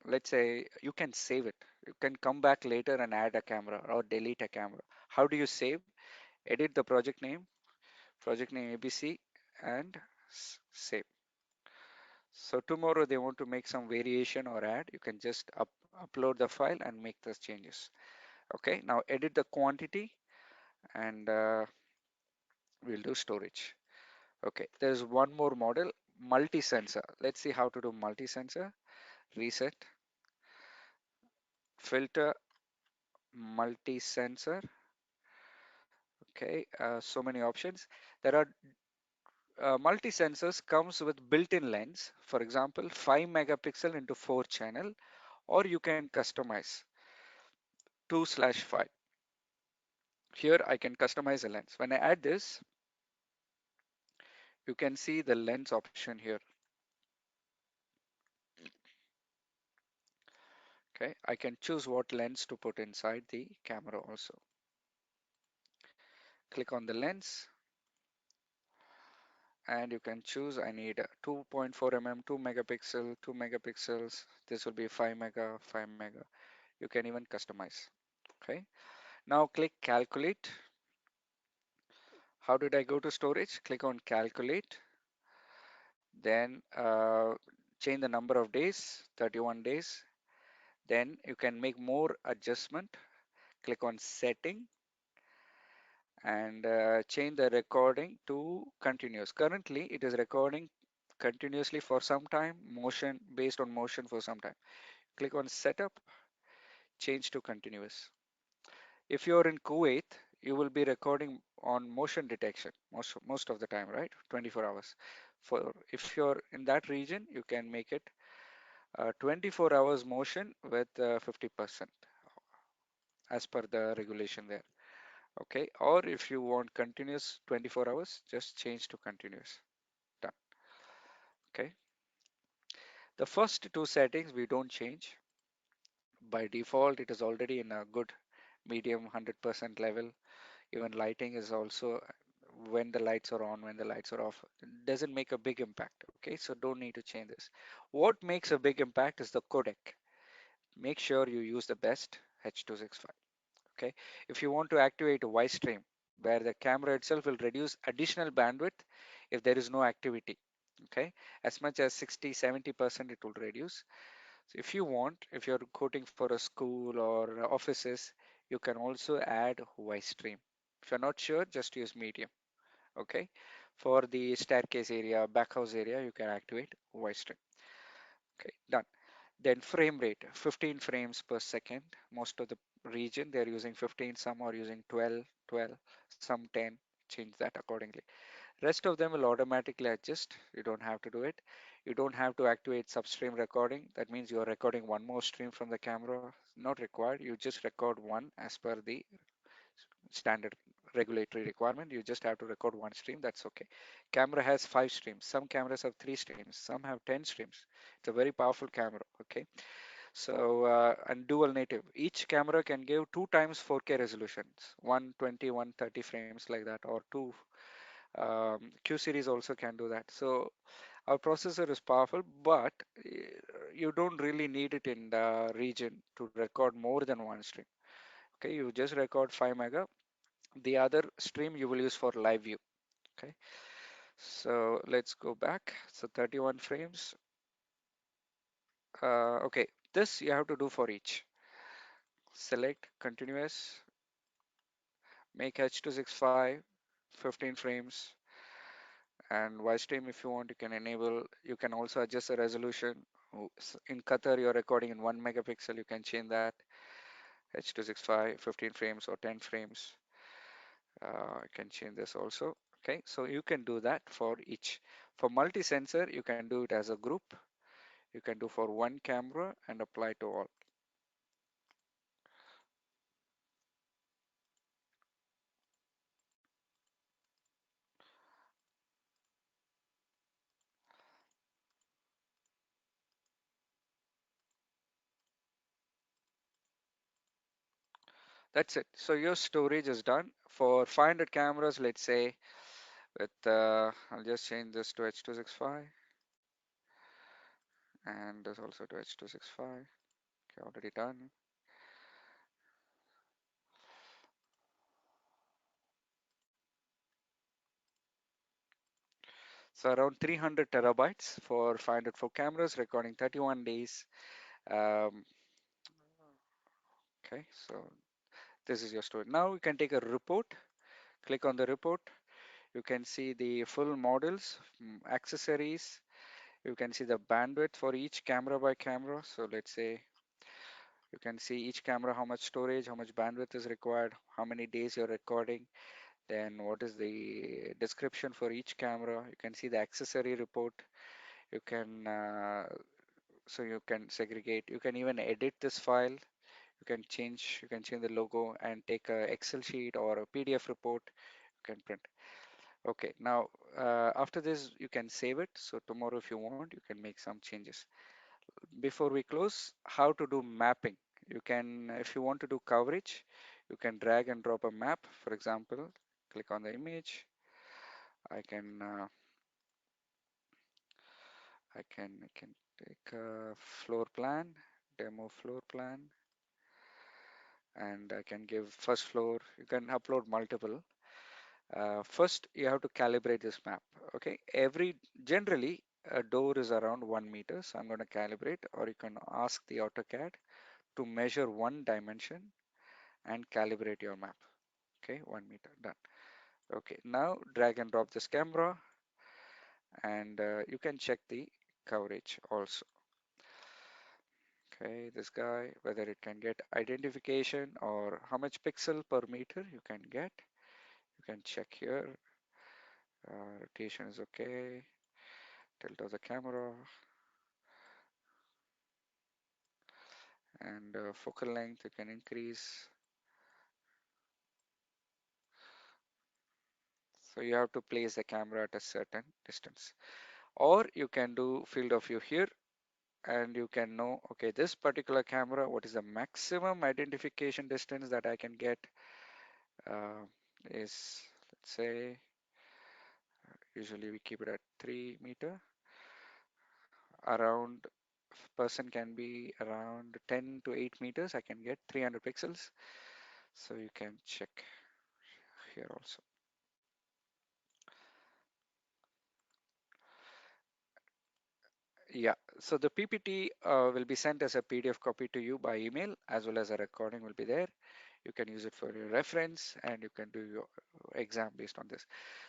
let's say you can save it. You can come back later and add a camera or delete a camera. How do you save? Edit the project name ABC, and save. So tomorrow they want to make some variation or add, you can just upload the file and make those changes. Okay, now edit the quantity and we'll do storage. Okay, there's one more model, multi-sensor. Let's see how to do multi-sensor. Reset, filter, multi-sensor. Okay, so many options. There are multi-sensors comes with built-in lens. For example, 5 megapixel into 4 channel, or you can customize 2/5. Here I can customize a lens. When I add this, you can see the lens option here. Okay, I can choose what lens to put inside the camera also. Click on the lens and you can choose. I need 2.4 mm, 2 megapixel, 2 megapixels. This will be 5 mega, 5 mega. You can even customize. Okay, now click calculate. How did I go to storage? Click on calculate, then change the number of days, 31 days. Then you can make more adjustment. Click on setting and change the recording to continuous. Currently it is recording continuously for some time, motion, based on motion for some time. Click on setup, change to continuous. If you're in Kuwait, you will be recording on motion detection most of the time, right? 24 hours. For if you're in that region, you can make it 24 hours motion with 50% as per the regulation there. Okay, or if you want continuous 24 hours, just change to continuous. Done. Okay, the first two settings we don't change. By default it is already in a good medium 100% level. Even lighting is also, when the lights are on, when the lights are off, it doesn't make a big impact. Okay, so don't need to change this. What makes a big impact is the codec. make sure you use the best H.265. Okay, if you want to activate a Y stream where the camera itself will reduce additional bandwidth if there is no activity, okay, as much as 60-70% it will reduce. So if you want, if you're coding for a school or offices, you can also add Y stream. If you're not sure, just use medium. Okay, for the staircase area, back house area, you can activate Y stream. Okay, done. Then frame rate, 15 frames per second. Most of the region they're using 15, some are using 12, some 10. Change that accordingly. Rest of them will automatically adjust. You don't have to do it. You don't have to activate substream recording. That means you're recording one more stream from the camera. Not required. You just record one as per the standard regulatory requirement. You just have to record one stream. That's okay. Camera has 5 streams. Some cameras have 3 streams. Some have 10 streams. It's a very powerful camera. Okay. So and dual native. Each camera can give 2 times 4K resolutions, 120, 130 frames like that, or two. Q series also can do that. So our processor is powerful, but you don't really need it in the region to record more than one stream. Okay, you just record 5 mega. The other stream you will use for live view. Okay, so let's go back. So 31 frames. Okay, this you have to do for each. Select continuous, make H.265, 15 frames, and YStream if you want, you can enable. You can also adjust the resolution. In Qatar, you're recording in 1 megapixel. You can change that H.265, 15 frames or 10 frames. You can change this also. Okay, so you can do that for each. For multi-sensor, you can do it as a group. You can do for one camera and apply to all. That's it. So your storage is done. For 500 cameras, let's say, with I'll just change this to H.265 and this also to H.265. Okay, already done. So around 300 terabytes for 504 cameras, recording 31 days. Um, okay, so this is your storage. Now you can take a report. Click on the report. You can see the full models, accessories. You can see the bandwidth for each camera by camera. So let's say you can see each camera, how much storage, how much bandwidth is required, how many days you're recording, then what is the description for each camera. You can see the accessory report. You can so you can segregate. You can even edit this file. You can change the logo and take a Excel sheet or a PDF report. You can print. Okay, now after this you can save it. So tomorrow if you want, you can make some changes. Before we close, how to do mapping. You can, if you want to do coverage, you can drag and drop a map. For example, click on the image. I can I can take a floor plan, demo floor plan, and I can give first floor. You can upload multiple. First, you have to calibrate this map. Okay, generally a door is around 1 meter, so I'm going to calibrate, or you can ask the AutoCAD to measure one dimension and calibrate your map. Okay, 1 meter, done. Okay, now drag and drop this camera, and you can check the coverage also. Okay, this guy, whether it can get identification or how much pixel per meter you can get. You can check here. Rotation is okay. Tilt of the camera and focal length you can increase. So you have to place the camera at a certain distance. Or you can do field of view here and you can know, okay, this particular camera, what is the maximum identification distance that I can get uh, is, let's say, usually we keep it at 3 meter, around person can be around 10 to 8 meters. I can get 300 pixels. So you can check here also. Yeah, so the PPT will be sent as a PDF copy to you by email, as well as a recording will be there. You can use it for your reference and you can do your exam based on this.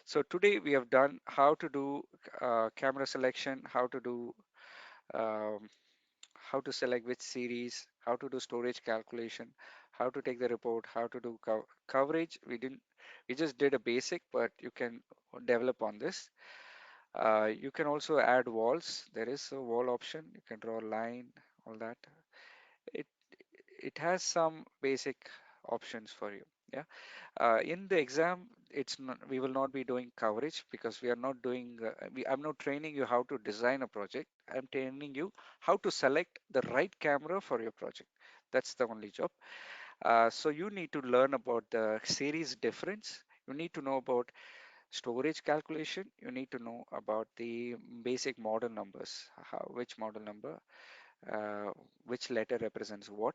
So today we have done how to do camera selection, um, how to select which series, how to do storage calculation, how to take the report, how to do coverage. We just did a basic, but you can develop on this. You can also add walls. There is a wall option. You can draw a line, all that. It it has some basic options for you. Yeah. In the exam, it's not, we will not be doing coverage because we are not doing. I'm not training you how to design a project. I'm training you how to select the right camera for your project. That's the only job. So you need to learn about the series difference. You need to know about storage calculation. You need to know about the basic model numbers, which model number, uh, which letter represents what,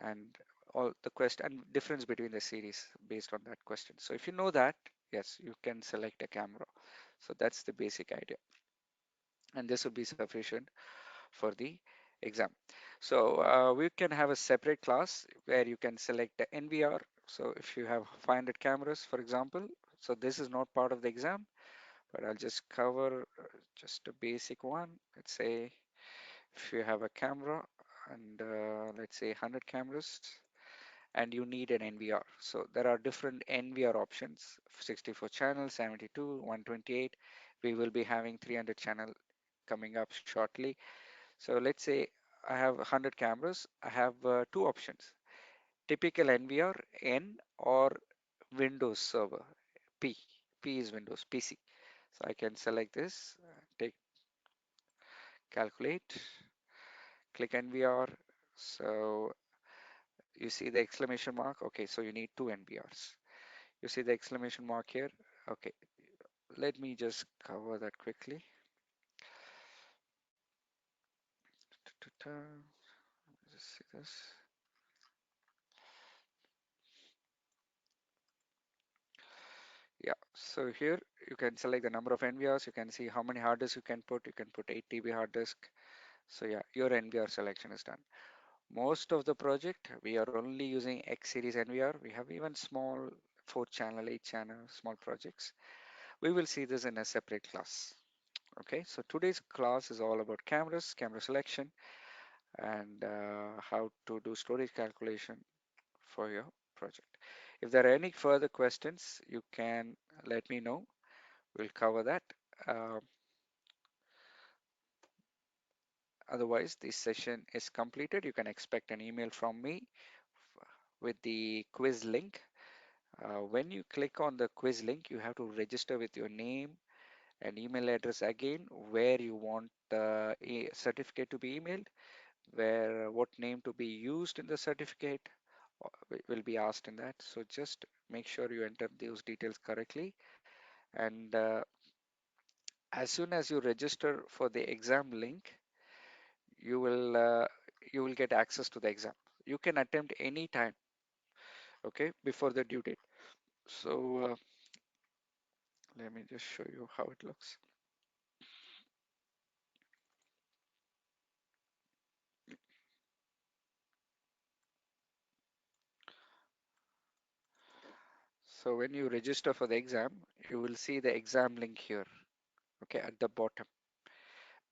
and all the question and difference between the series based on that question. So if you know that, yes, you can select a camera. So that's the basic idea, and this will be sufficient for the exam. So we can have a separate class where you can select the NVR. So if you have 500 cameras, for example, so this is not part of the exam, but I'll just cover just a basic one. Let's say if you have a camera and let's say 100 cameras and you need an NVR. So there are different NVR options, 64 channels, 72, 128. We will be having 300 channel coming up shortly. So let's say I have 100 cameras. I have two options, typical NVR, N, or Windows Server, P. P is Windows, PC. So I can select this, take calculate, click NVR. So you see the exclamation mark. Okay, so you need two NVRs. You see the exclamation mark here. Okay, let me just cover that quickly. Just see this. Yeah, so here you can select the number of NVRs. You can see how many hard disks you can put. You can put 8 TB hard disk. So yeah, your NVR selection is done. Most of the project, we are only using X series NVR. We have even small 4 channel, 8 channel, small projects. We will see this in a separate class. Okay, so today's class is all about cameras, camera selection, and how to do storage calculation for your project. If there are any further questions, you can let me know. We'll cover that. Uh, Otherwise, this session is completed. You can expect an email from me with the quiz link. When you click on the quiz link, you have to register with your name and email address again, where you want the certificate to be emailed, where what name to be used in the certificate will be asked in that. So just make sure you enter those details correctly. And as soon as you register for the exam link, you will you will get access to the exam. You can attempt any time, okay, before the due date. So let me just show you how it looks. So when you register for the exam, you will see the exam link here, okay, at the bottom.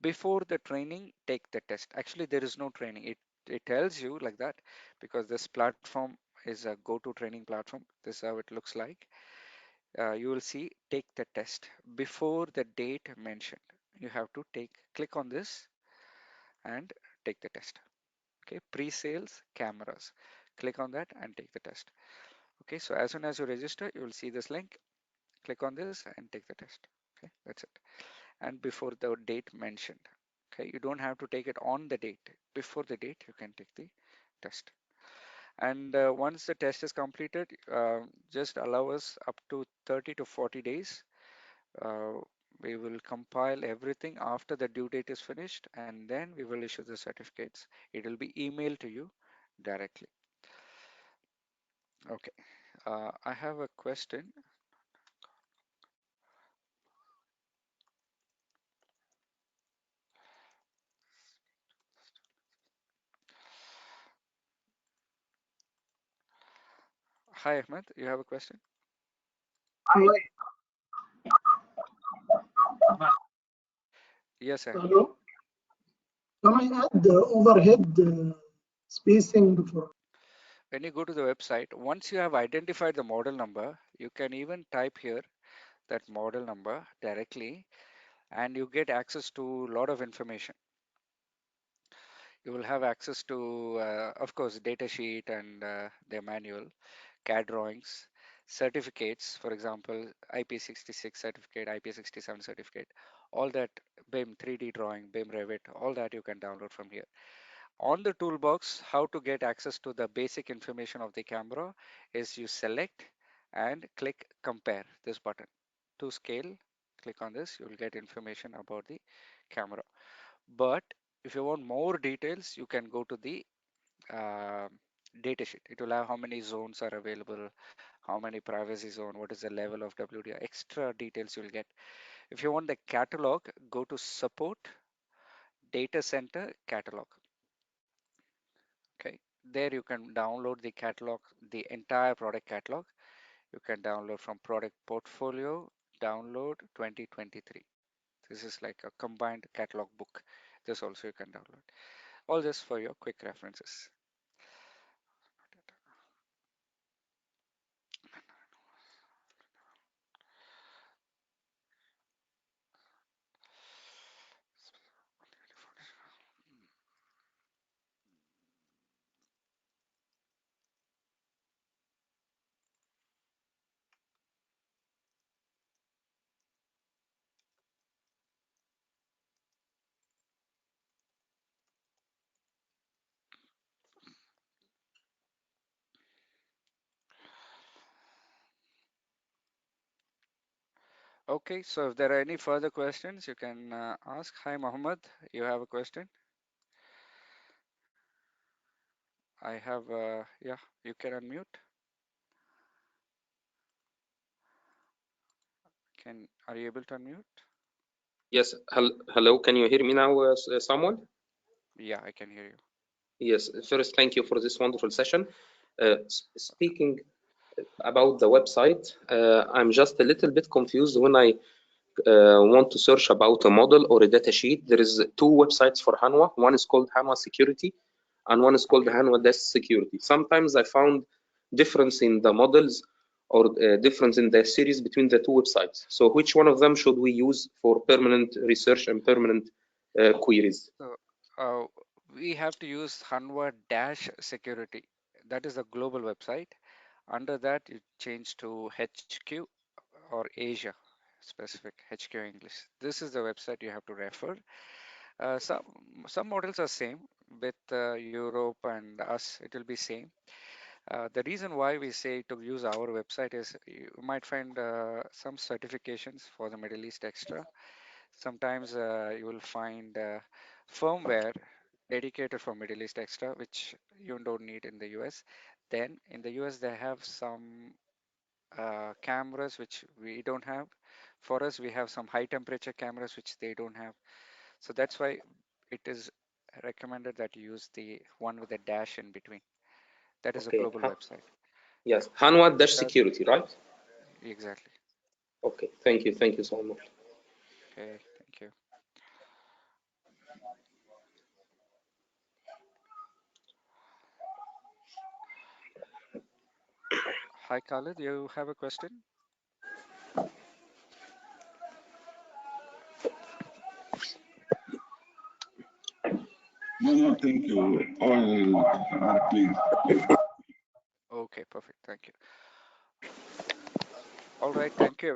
Before the training, take the test. Actually, there is no training. It tells you like that because this platform is a go-to training platform. This is how it looks like. You will see take the test before the date mentioned. You have to click on this and take the test. Okay, pre-sales cameras. Click on that and take the test. Okay, so as soon as you register, you will see this link. Click on this and take the test. Okay, that's it. And before the date mentioned. Okay, you don't have to take it on the date. Before the date, you can take the test. And once the test is completed, just allow us up to 30 to 40 days uh, We will compile everything after the due date is finished, and then we will issue the certificates. It will be emailed to you directly. Okay. I have a question. Hi, Ahmed. You have a question? I, Yes, Ahmed. hello? Can I add the overhead spacing for? When you go to the website, once you have identified the model number, you can even type here that model number directly, and you get access to a lot of information. You will have access to, of course, data sheet and their manual, CAD drawings, certificates, for example, IP66 certificate, IP67 certificate, all that, BIM 3D drawing, BIM Revit, all that you can download from here. On the toolbox, how to get access to the basic information of the camera is you select and click compare this button. To scale, click on this, you will get information about the camera. But if you want more details, you can go to the uh, datasheet. It will have how many zones are available, how many privacy zone, what is the level of WDR, extra details you'll get. If you want the catalog, go to support data center catalog. Okay, there you can download the catalog, the entire product catalog. You can download from product portfolio, download 2023. This is like a combined catalog book. This also you can download. All this for your quick references. Okay, so if there are any further questions, you can ask. Hi, Mohammed, you have a question? I have, yeah, you can unmute. Are you able to unmute? Yes. Hello. Can you hear me now, Samuel? Yeah, I can hear you. Yes. First, thank you for this wonderful session. Speaking about the website, I'm just a little bit confused when I want to search about a model or a data sheet. There is two websites for Hanwha. One is called Hanwha Security, and one is called Okay. Hanwha Desk Security. Sometimes I found difference in the models or difference in the series between the two websites. So which one of them should we use for permanent research and permanent queries? So uh, we have to use Hanwha Dash Security. That is a global website. Under that, you change to HQ or Asia specific HQ English. This is the website you have to refer. Some models are same with Europe and us. It will be same. The reason why we say to use our website is you might find some certifications for the Middle East extra. Sometimes you will find firmware dedicated for Middle East extra, which you don't need in the US. Then in the US, they have some cameras which we don't have. For us, we have some high temperature cameras which they don't have. So that's why it is recommended that you use the one with the dash in between. That is a Okay. global website. Yeah, Yes. Hanwha Dash that Security, right? exactly. Okay. Thank you. Thank you so much. Okay, thank you. Hi, Khalid, you have a question? No, thank you. All are clear. Okay, perfect. Thank you. All right, thank you.